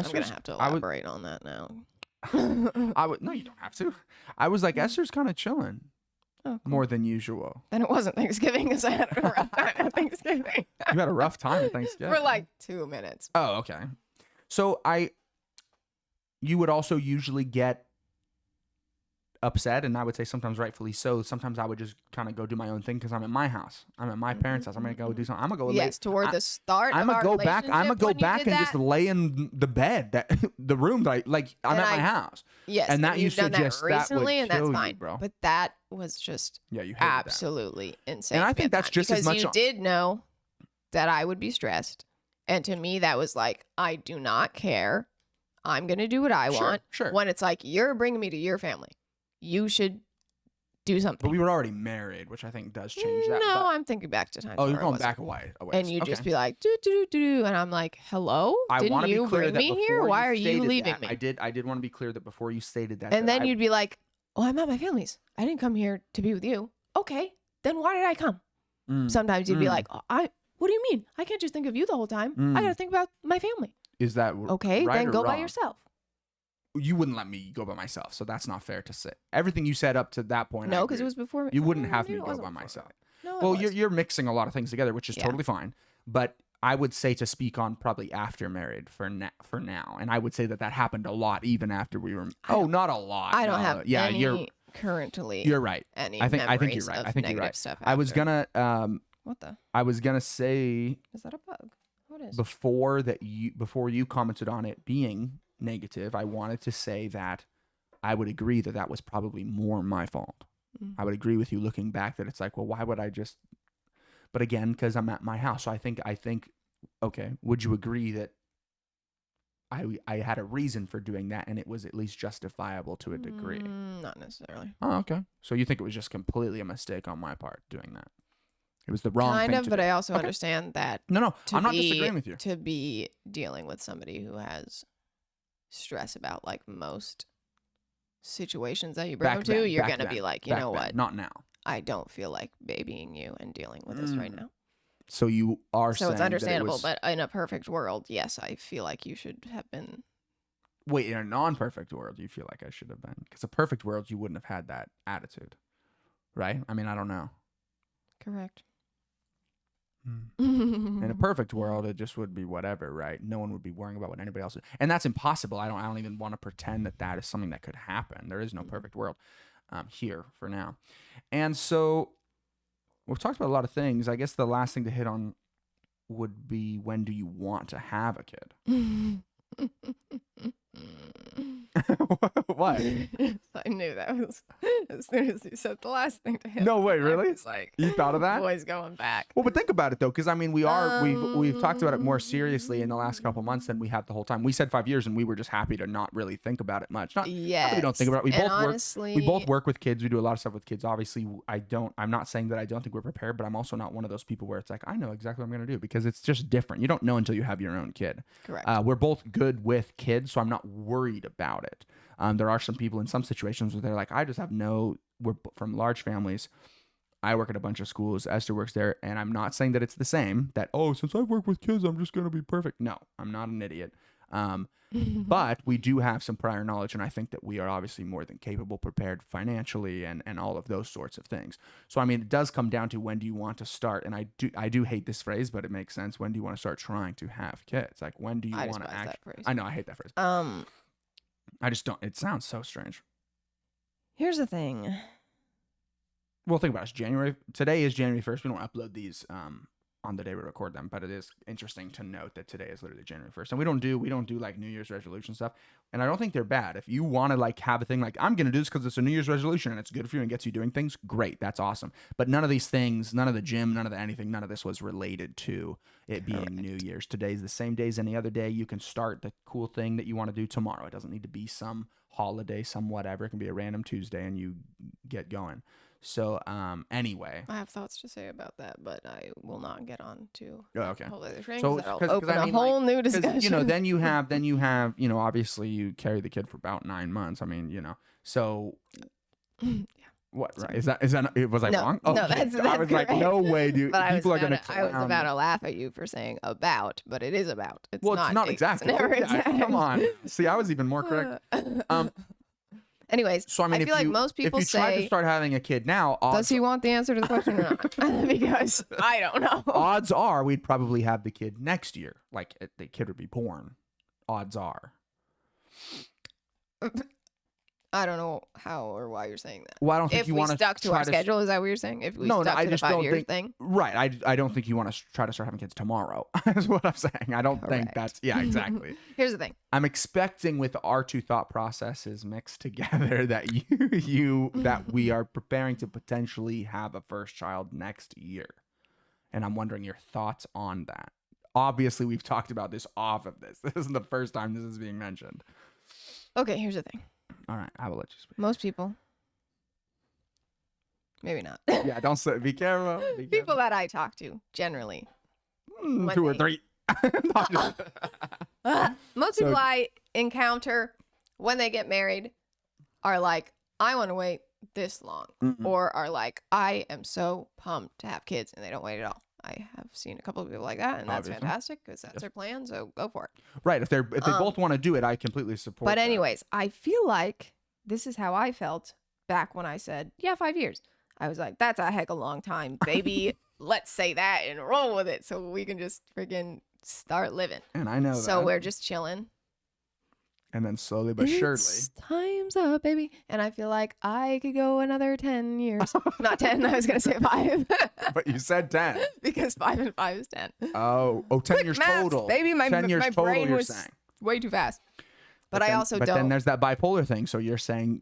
gonna have to elaborate on that now. No, you don't have to. I was like, Esther's kind of chilling. Oh, cool. More than usual. Then it wasn't Thanksgiving, because I had a rough time at Thanksgiving. You had a rough time at Thanksgiving? For like 2 minutes. Oh, okay. So you would also usually get upset, and I would say sometimes rightfully so. Sometimes I would just kind of go do my own thing because I'm at my house. I'm at my parents' house. I'm gonna go do something. I'm gonna go. Toward the start. I'm gonna go back. I'm gonna go back and just lay in the bed, the room that I'm at my house. Yes, and that used to just recently, and that's fine, you, bro. But that was just you absolutely insane. And I think that's just as much because you did know that I would be stressed, and to me that was like, I do not care. I'm gonna do what I want. Sure. When it's like, you're bringing me to your family, you should do something. But we were already married, which I think does change that. No, I'm thinking back to times. Oh, you're going back away. And you just be like, do, and I'm like, hello? Didn't you bring me here? Why are you leaving me? I did want to be clear that before you stated that. And then you'd be like, oh, I'm at my family's. I didn't come here to be with you. Okay, then why did I come? Sometimes you'd be like, what do you mean? I can't just think of you the whole time. I got to think about my family. Is that okay? Right, then go wrong? By yourself. You wouldn't let me go by myself, so that's not fair to say. Everything you said up to that point, no, because it was before. You wouldn't have me go by myself. No, well, you're mixing a lot of things together, which is totally fine. But I would say to speak on probably after married for now, and I would say that happened a lot even after we were. Not a lot. I don't have. Any currently. You're right. Any I think you're right. I think you're right. Stuff I was gonna. What the? I was gonna say. Is that a bug? What is? Before you commented on it being negative, I wanted to say that I would agree that was probably more my fault. I would agree with you looking back that it's like, well, why would I just? But again, because I'm at my house, so I think. Okay, would you agree that I had a reason for doing that, and it was at least justifiable to a degree? Not necessarily. Oh, okay. So you think it was just completely a mistake on my part doing that? It was the wrong thing to but do. I also understand that. No, I'm not disagreeing with you. To be dealing with somebody who has stress about like most situations that you bring them to, you're gonna be like, you know what? Not now. I don't feel like babying you and dealing with this right now. So you are So saying it's understandable, that but in a perfect world, yes, I feel like you should have been. wait, in a non-perfect world, you feel like I should have been. Because a perfect world, you wouldn't have had that attitude. Right? I mean, I don't know. Correct. In a perfect world, it just would be whatever, right? No one would be worrying about what anybody else is. And that's impossible. I don't even want to pretend that is something that could happen. There is no perfect world here for now. And so we've talked about a lot of things. I guess the last thing to hit on would be, when do you want to have a kid? What? I knew that was as soon as you said the last thing to him. No way, really? It's like, You thought of that? Boys going back. Well, but think about it though, because I mean, we've talked about it more seriously in the last couple months than we have the whole time. We said 5 years, and we were just happy to not really think about it much. Not that we don't think about it. We both work with kids. We do a lot of stuff with kids. Obviously, I'm not saying that I don't think we're prepared, but I'm also not one of those people where it's like, I know exactly what I'm going to do, because it's just different. You don't know until you have your own kid. Correct. We're both good with kids, so I'm not worried about it. There are some people in some situations where they're like, we're from large families. I work at a bunch of schools. Esther works there. And I'm not saying that it's the same, that, since I've worked with kids, I'm just going to be perfect. No, I'm not an idiot. But we do have some prior knowledge. And I think that we are obviously more than capable, prepared financially, and all of those sorts of things. So, I mean, it does come down to, when do you want to start? And I do hate this phrase, but it makes sense. When do you want to start trying to have kids? Like, when do you want to actually? I know, I hate that phrase. I just don't. It sounds so strange. Here's the thing. Well, think about it. January. Today is January 1st. We don't upload these on the day we record them, but it is interesting to note that today is literally January 1st. And we don't do like New Year's resolution stuff. And I don't think they're bad. If you want to like have a thing like, I'm going to do this because it's a New Year's resolution and it's good for you and gets you doing things, great. That's awesome. But none of these things, none of the gym, none of the anything, none of this was related to it being New Year's. Today's the same day as any other day. You can start the cool thing that you want to do tomorrow. It doesn't need to be some holiday, some whatever. It can be a random Tuesday and you get going. So, anyway. I have thoughts to say about that, but I will not get on to okay. whole other thing. So, that'll open a whole new discussion. Then you have, obviously you carry the kid for about 9 months. I mean, so. Yeah. What? Right? Is that? Was I wrong? Oh, no, that's I was correct. like, no way, dude. But people are gonna. I was about to laugh at you for saying about, but it is about. It's not. It's not exactly. It's never exact. Come on. See, I was even more correct. Anyways, so I mean, feel like most people if you try to start having a kid now, does he want the answer to the question or not? Because I don't know. Odds are we'd probably have the kid next year. Like, the kid would be born. Odds are. I don't know how or why you're saying that. Well, I don't think you want to stuck to our schedule. Is that what you're saying? If we stuck to the 5 year thing? Right. I don't think you want to try to start having kids tomorrow. Is what I'm saying. I don't think that's. Yeah, exactly. Here's the thing. I'm expecting with our two thought processes mixed together that that we are preparing to potentially have a first child next year, and I'm wondering your thoughts on that. Obviously, we've talked about this off of this. This isn't the first time this is being mentioned. Okay, here's the thing. All right, I will let you speak. Most people, maybe not. Yeah, don't say. Be careful. People that I talk to generally, 2 or 3. Most people I encounter when they get married are like, I want to wait this long, or are like, I am so pumped to have kids, and they don't wait at all. I have seen a couple of people like that, and that's fantastic because that's their plan. So go for it. Right. If they both want to do it, I completely support. But anyways, I feel like this is how I felt back when I said, 5 years. I was like, that's a heck of a long time, baby. Let's say that and roll with it so we can just friggin' start living. And I know so we're just chilling. And then slowly but surely. Time's up, baby. And I feel like I could go another 10 years. Not 10, I was going to say 5. But you said 10. Because 5 and 5 is 10. Oh, 10 Quick years maths, total. Baby, my 10 years my total, brain you're was saying. way too fast. But I also don't. But then there's that bipolar thing. So you're saying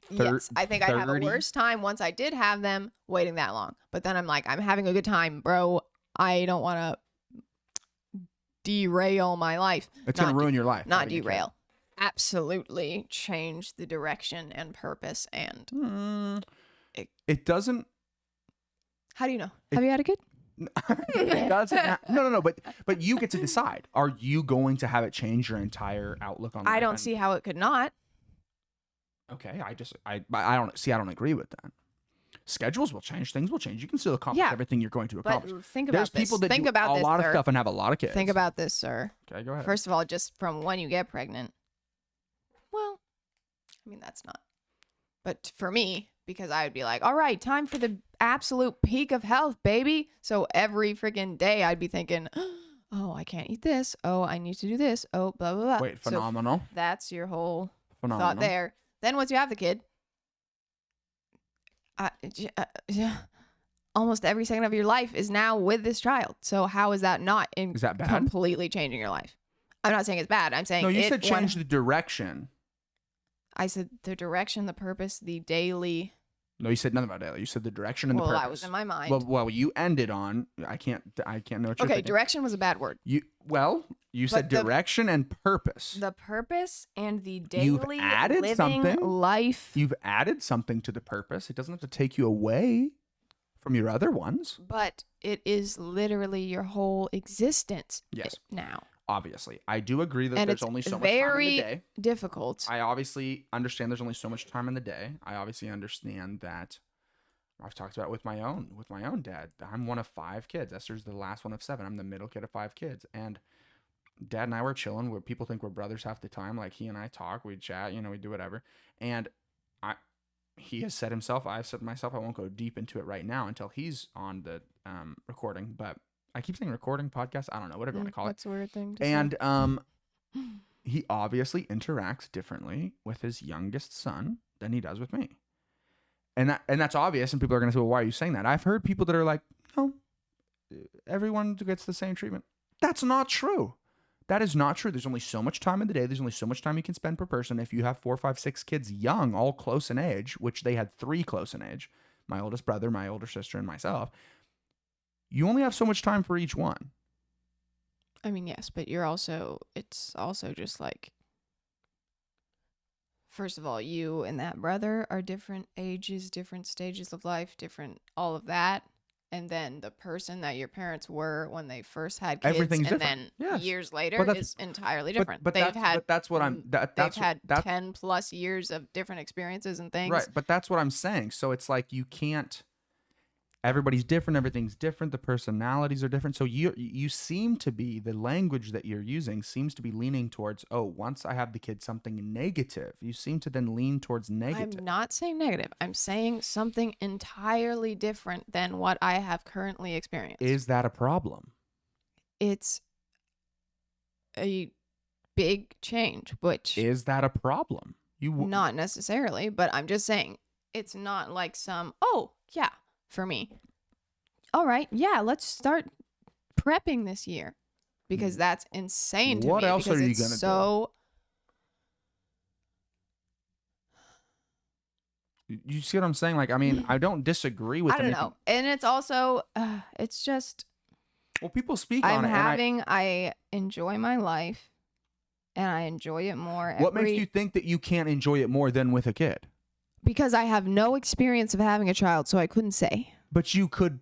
yes, I think I'd have a worse time once I did have them waiting that long. But then I'm like, I'm having a good time, bro. I don't want to derail my life. It's going to ruin your life. Not derail. Absolutely change the direction and purpose. And it doesn't. How do you know? Have you had a kid? It doesn't. No. But you get to decide. Are you going to have it change your entire outlook on life? I don't see how it could not. Okay, I don't agree with that. Schedules will change. Things will change. You can still accomplish everything you're going to accomplish. But think about There's people that think do about a this, lot of sir. stuff and have a lot of kids. Think about this, sir. Okay, go ahead. First of all, just from when you get pregnant. Well, I mean, that's not. But for me, because I would be like, all right, time for the absolute peak of health, baby. So every freaking day I'd be thinking, oh, I can't eat this. Oh, I need to do this. Oh, blah, blah, blah. Wait, phenomenal. So that's your whole Phenomenal. thought there. Then once you have the kid, almost every second of your life is now with this child. So how is that not Is that bad? completely changing your life? I'm not saying it's bad. I'm saying no. You said change the direction. I said the direction, the purpose, the daily. No, you said nothing about daily. You said the direction and the purpose. Well, that was in my mind. Well, you ended on. I can't know what you're okay, thinking. direction was a bad word. You said direction and purpose. The purpose and the daily You've added living something. life. You've added something to the purpose. It doesn't have to take you away from your other ones. But it is literally your whole existence. Yes. Now. Obviously, I do agree that there's only so much time in the day. Difficult. I obviously understand there's only so much time in the day. I obviously understand that. I've talked about it with my own dad. I'm one of 5 kids. Esther's the last one of 7. I'm the middle kid of 5 kids. And Dad and I were chilling where people think we're brothers half the time. Like, he and I talk, we chat, we do whatever. And he has said himself, I've said myself, I won't go deep into it right now until he's on the recording. But I keep saying recording, podcast, I don't know, whatever you want to call it. That's a weird thing to and say. He obviously interacts differently with his youngest son than he does with me. And that's obvious, and people are going to say, well, why are you saying that? I've heard people that are like, no, everyone gets the same treatment. That's not true. That is not true. There's only so much time in the day. There's only so much time you can spend per person. If you have 4, 5, 6 kids young, all close in age, which they had 3 close in age, my oldest brother, my older sister, and myself, you only have so much time for each one. I mean, yes, but it's also just like, first of all, you and that brother are different ages, different stages of life, different all of that. And then the person that your parents were when they first had kids, everything's and different. then years later is entirely different. But they've had 10 plus years of different experiences and things. Right, but that's what I'm saying. So it's like you can't. Everybody's different. Everything's different. The personalities are different. So you seem to be, the language that you're using seems to be leaning towards, oh, once I have the kid, something negative. You seem to then lean towards negative. I'm not saying negative. I'm saying something entirely different than what I have currently experienced. Is that a problem? It's a big change, which... Is that a problem? Not necessarily, but I'm just saying it's not like oh, yeah. For me, all right, yeah, let's start prepping this year, because that's insane to me. What else are you gonna do? You see what I'm saying? Like, I mean, I don't disagree with. I don't know, and it's also, it's just. Well, people speak on it. I enjoy my life, and I enjoy it more. What makes you think that you can't enjoy it more than with a kid? Because I have no experience of having a child, so I couldn't say. But you could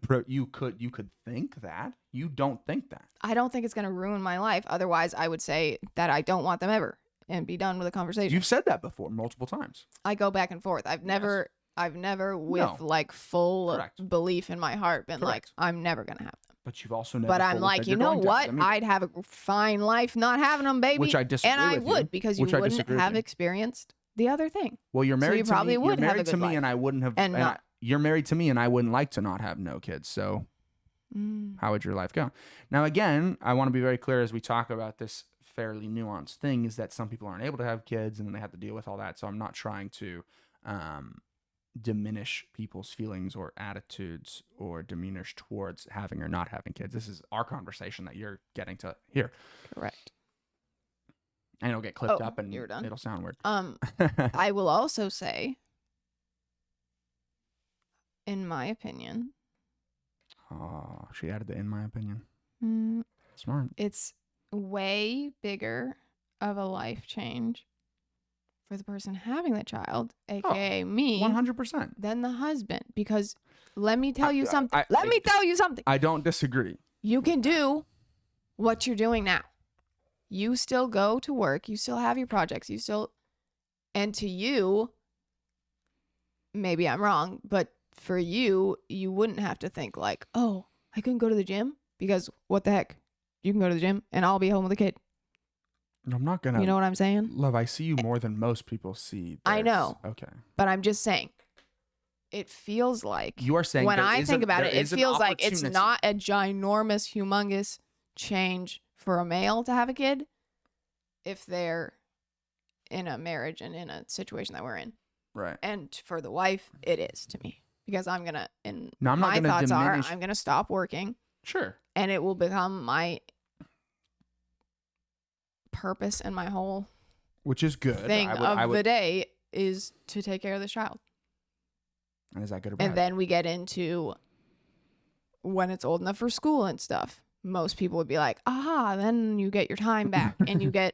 think that. You don't think that. I don't think it's going to ruin my life. Otherwise, I would say that I don't want them ever and be done with the conversation. You've said that before multiple times. I go back and forth. I've never with like full belief in my heart been like, I'm never going to have them. But you've also never. But I'm like, you know what? I'd have a fine life not having them, baby. Which I disagree with. And I would, because you wouldn't have experienced the other thing. Well, you're married so you probably to me. Would you're have married a to good me, life. and I wouldn't have. And not, you're married to me, and I wouldn't like to not have no kids. So, how would your life go? Now, again, I want to be very clear as we talk about this fairly nuanced thing: is that some people aren't able to have kids, and then they have to deal with all that. So, I'm not trying to diminish people's feelings or attitudes or demeanors towards having or not having kids. This is our conversation that you're getting to hear. Correct. And it'll get clipped up and you're done. It'll sound weird. I will also say, in my opinion. Oh, she added the in my opinion. Smart. It's way bigger of a life change for the person having the child, aka me, 100%, than the husband. Because let me tell you something. Let me tell you something. I don't disagree. You can do what you're doing now. You still go to work. You still have your projects. And to you, maybe I'm wrong, but for you, you wouldn't have to think like, oh, I couldn't go to the gym because what the heck? You can go to the gym and I'll be home with a kid. I'm not going to. You know what I'm saying? Love, I see you more than most people see. I know. Okay. But I'm just saying, it feels like you are saying when I think about it, it feels like it's not a ginormous, humongous change for a male to have a kid if they're in a marriage and in a situation that we're in. Right. And for the wife, it is to me. Because I'm going to, and now, my thoughts are, I'm going to stop working. Sure. And it will become my purpose and my whole which is good thing the day is to take care of this child. And is that good or bad? And then we get into when it's old enough for school and stuff. Most people would be like, aha, then you get your time back and you get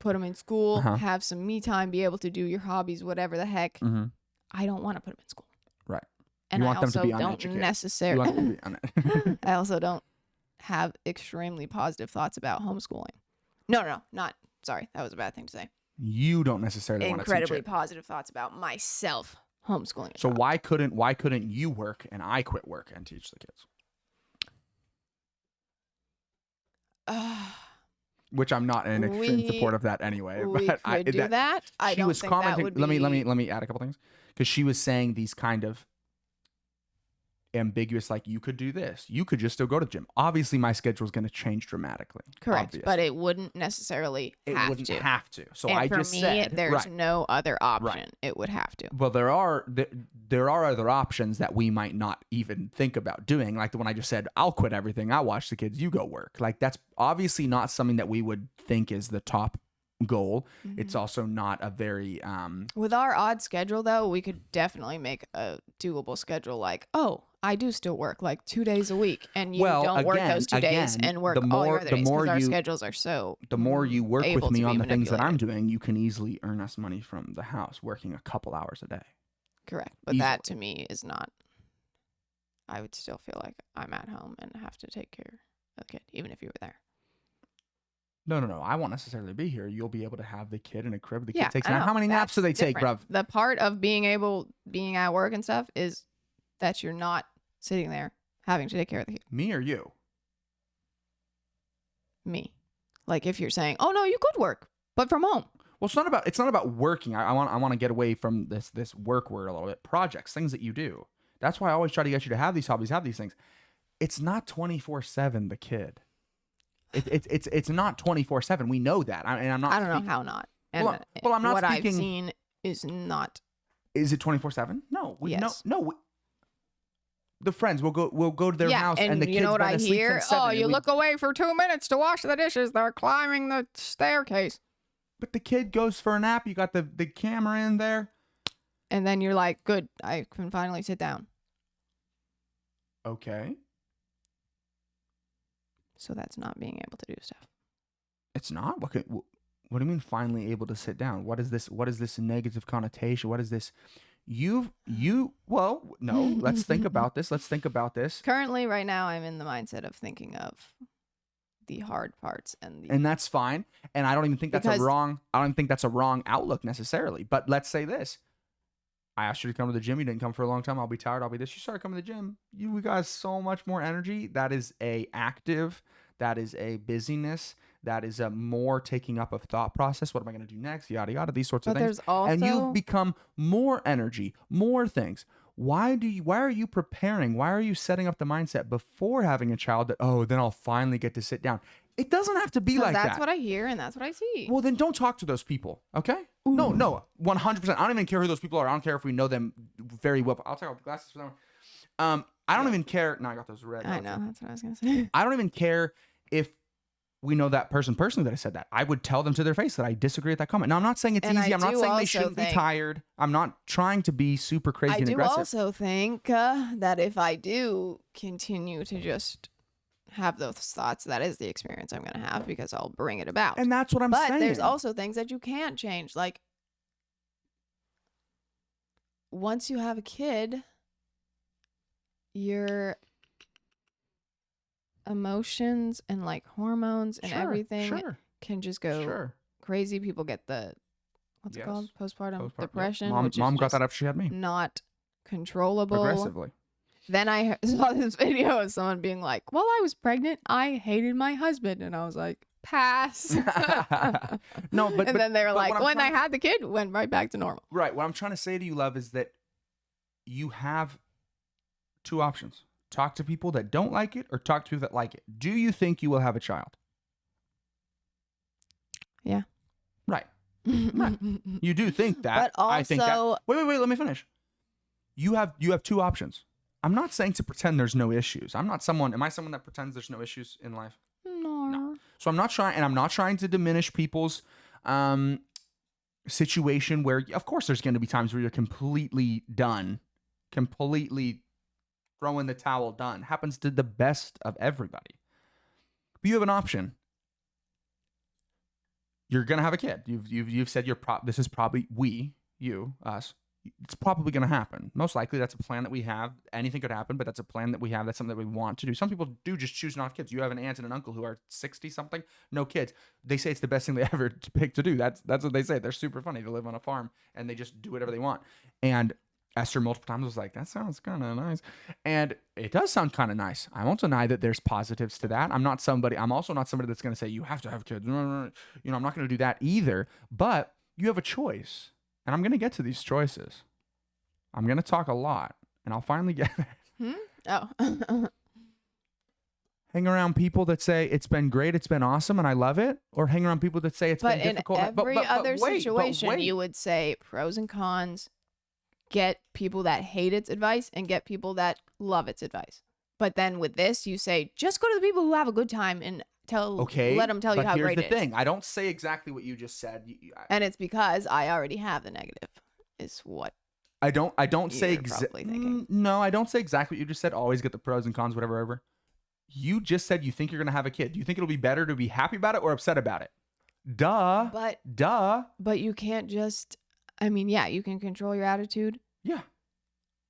put them in school, have some me time, be able to do your hobbies, whatever the heck. I don't want to put them in school. Right. And you want I also them to be don't uneducated. necessarily. You want them to be uneducated. I also don't have extremely positive thoughts about homeschooling. No, not. Sorry, that was a bad thing to say. You don't necessarily want to teach it. Incredibly positive thoughts about myself homeschooling. So why couldn't you work and I quit work and teach the kids? Which I'm not in extreme support of that anyway. We but could do that. I don't think that would be... Let me add a couple things, because she was saying these kind of ambiguous, like, you could do this, you could just still go to the gym. Obviously my schedule is going to change dramatically. Correct. Obviously. But it wouldn't necessarily have to. So and I for just me, said there's no other option. Right. It would have to. Well, there are other options that we might not even think about doing, like the one I just said, I'll quit everything, I'll watch the kids, you go work. Like, that's obviously not something that we would think is the top goal. It's also not a very with our odd schedule, though, we could definitely make a doable schedule, like, oh, I do still work like 2 days a week, and you don't work those 2 days and work all your other days, because our schedules are so the more you work with me on the things that I'm manipulated. doing, you can easily earn us money from the house working a couple hours a day. Correct. But that to me is not, I would still feel like I'm at home and have to take care of the kid, even if you were there. No. I won't necessarily be here. You'll be able to have the kid in a crib. The kid Yeah, takes I naps. know. How many naps do they take, bruv? The part of being at work and stuff is that you're not sitting there having to take care of the kid. Me or you? Me. Like, if you're saying, oh no, you could work, but from home. Well, it's not about working. I want to get away from this work word a little bit. Projects, things that you do. That's why I always try to get you to have these hobbies, have these things. It's not 24/7 the kid. It's not 24/7. We know that. I'm not. I don't know how not. And well, I'm not what speaking. I've seen is not. Is it 24/7? No. Yes. No. The friends will go to their house, and the kids you know what I sleep hear? till 7, Oh, you look away for 2 minutes to wash the dishes. They're climbing the staircase. But the kid goes for a nap. You got the camera in there. And then you're like, good, I can finally sit down. Okay. So that's not being able to do stuff. It's not? What do you mean finally able to sit down? What is this negative connotation? What is this? Well, no, let's think about this. Currently, right now, I'm in the mindset of thinking of the hard parts and that's fine. And I don't even think that's a wrong outlook necessarily. But let's say this. I asked you to come to the gym. You didn't come for a long time. I'll be tired. I'll be this. You started coming to the gym. We got so much more energy. That is a active. That is a busyness. That is a more taking up of thought process. What am I going to do next? Yada, yada, these sorts of things. And you've become more energy, more things. Why are you preparing? Why are you setting up the mindset before having a child that, oh, then I'll finally get to sit down? It doesn't have to be like that. That's what I hear and that's what I see. Well, then don't talk to those people, okay? Ooh. No, 100%. I don't even care who those people are. I don't care if we know them very well. I'll take off the glasses for them. I don't even care. No, I got those red. I know. That's what I was going to say. I don't even care if we know that person personally that I said that. I would tell them to their face that I disagree with that comment. Now, I'm not saying it's easy. I'm not saying they shouldn't be tired. I'm not trying to be super crazy and aggressive. I do also think that if I do continue to just have those thoughts, that is the experience I'm going to have because I'll bring it about. And that's what I'm saying. But there's also things that you can't change. Like, once you have a kid, your emotions and like hormones and everything can just go crazy. People get the what's it called? Postpartum depression. Mom got that after she had me. Not controllable. Progressively. Then I saw this video of someone being like, "While I was pregnant, I hated my husband," and I was like, "Pass." No, but then they were like, when I trying- had the kid, went right back to normal. Right. What I'm trying to say to you, love, is that you have two options. Talk to people that don't like it or talk to people that like it. Do you think you will have a child? Yeah. Right. Right. You do think that. But also, I think that. Wait, let me finish. You have two options. I'm not saying to pretend there's no issues. Am I someone that pretends there's no issues in life? no. So I'm not trying to diminish people's situation where, of course, there's going to be times where you're completely done, completely throwing the towel done. Happens to the best of everybody. But you have an option. You're going to have a kid. You've said this is probably us. It's probably going to happen. Most likely, that's a plan that we have. Anything could happen, but that's a plan that we have. That's something that we want to do. Some people do just choose not to have kids. You have an aunt and an uncle who are 60-something, no kids. They say it's the best thing they ever pick to do. That's what they say. They're super funny. They live on a farm, and they just do whatever they want. And Esther multiple times was like, that sounds kind of nice. And it does sound kind of nice. I won't deny that there's positives to that. I'm also not somebody that's going to say, you have to have kids. I'm not going to do that either. But you have a choice. And I'm going to get to these choices. I'm going to talk a lot, and I'll finally get there. Oh. Hang around people that say it's been great, it's been awesome, and I love it, or hang around people that say it's been difficult. But in every other wait, situation, you would say pros and cons, get people that hate its advice, and get people that love its advice. But then with this, you say, just go to the people who have a good time and let them tell you how great it is. But here's the thing. I don't say exactly what you just said. And it's because I already have the negative, is what I don't say exactly thinking. No, I don't say exactly what you just said. Always get the pros and cons, whatever, over. You just said you think you're going to have a kid. Do you think it'll be better to be happy about it or upset about it? Duh. But you can't just, you can control your attitude. Yeah.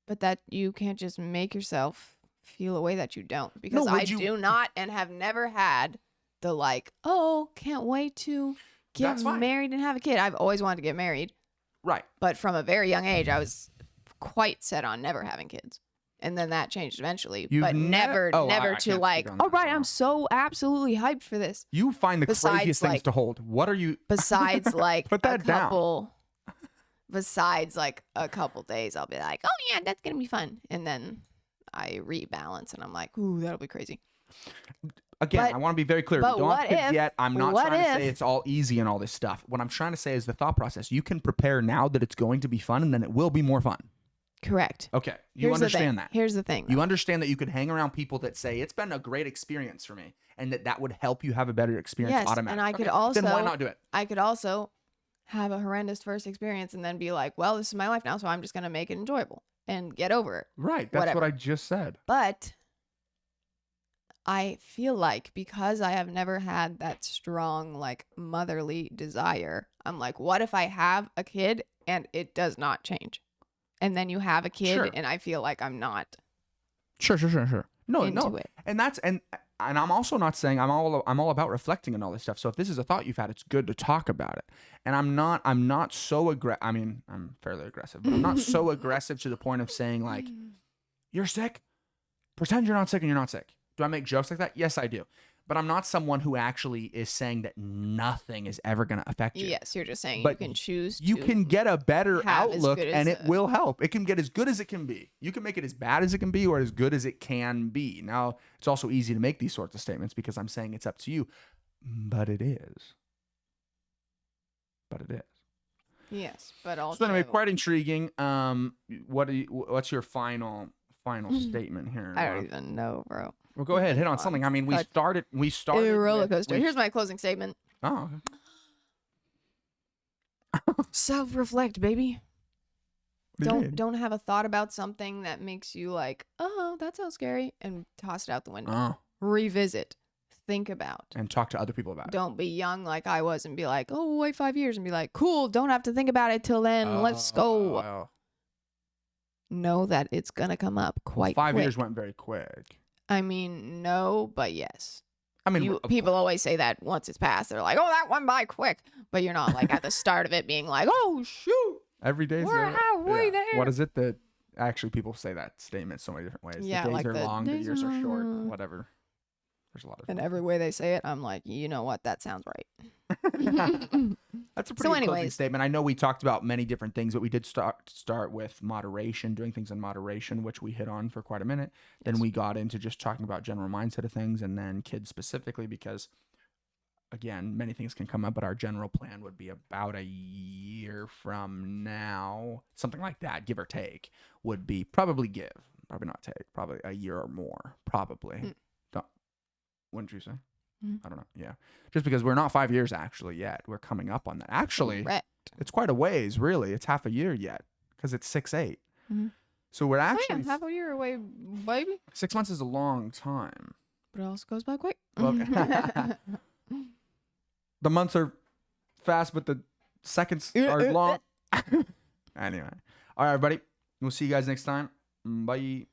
But that you can't just make yourself feel a way that you don't. Because I do not and have never had the can't wait to get married and have a kid. I've always wanted to get married. Right. But from a very young age, I was quite set on never having kids. And then that changed eventually. But never all right, I'm so absolutely hyped for this. You find the craziest things to hold. What are you? Besides Put that down. Besides a couple days, I'll be like, oh yeah, that's going to be fun. And then I rebalance and I'm like, ooh, that'll be crazy. Again, I want to be very clear. If you don't have kids yet, I'm not trying to say it's all easy and all this stuff. What I'm trying to say is the thought process. You can prepare now that it's going to be fun, and then it will be more fun. Correct. Okay. You understand that. Here's the thing. You understand that you could hang around people that say, it's been a great experience for me, and that would help you have a better experience automatically. And I could also... Then why not do it? I could also have a horrendous first experience and then be like, well, this is my life now, so I'm just going to make it enjoyable and get over it. Right. That's what I just said. But... I feel like because I have never had that strong, motherly desire, I'm like, what if I have a kid and it does not change? And then you have a kid and I feel like I'm not Sure. No. it. And that's and I'm also not saying I'm all about reflecting and all this stuff. So if this is a thought you've had, it's good to talk about it. And I'm not so aggressive. I'm fairly aggressive, but I'm not so aggressive to the point of saying you're sick. Pretend you're not sick and you're not sick. Do I make jokes like that? Yes, I do. But I'm not someone who actually is saying that nothing is ever going to affect you. Yes, you're just saying but you can choose You can get a better outlook and it will help. It can get as good as it can be. You can make it as bad as it can be or as good as it can be. Now, it's also easy to make these sorts of statements because I'm saying it's up to you. But it is. Yes, but also... So anyway, quite intriguing. What's your final statement here? I don't even know, bro. Well, go ahead, hit on something. We started a roller coaster. Here's my closing statement. Oh. Self-reflect, baby. Don't have a thought about something that makes you like, oh, that sounds scary, and toss it out the window. Oh. Revisit. Think about. And talk to other people about it. Don't be young like I was and be like, oh, wait 5 years and be like, cool, don't have to think about it till then. Let's go. Know that it's going to come up quite quick. 5 years went very quick. No, but yes. People always say that once it's passed, they're like, oh, that went by quick. But you're not at the start of it being like, oh, shoot. Every day. We're halfway there. What is it that Actually, people say that statement so many different ways. Yeah, the days like are the long, the days years are short, are- whatever. There's a lot of And every way they say it, I'm like, you know what? That sounds right. That's a pretty So good closing anyways. statement. I know we talked about many different things, but we did start with moderation, doing things in moderation, which we hit on for quite a minute. Then Yes. we got into just talking about general mindset of things, and then kids specifically, because again, many things can come up, but our general plan would be about a year from now, something like that, give or take, would be probably not take, probably a year or more, probably. Don't, wouldn't you say? I don't know. Yeah. Just because we're not 5 years actually yet. We're coming up on that. Actually, Correct. it's quite a ways, really. It's half a year yet because it's 6/8. So we're actually half a year away, baby. 6 months is a long time. But it also goes by quick. Well, the months are fast, but the seconds are long. Anyway. All right, everybody. We'll see you guys next time. Bye.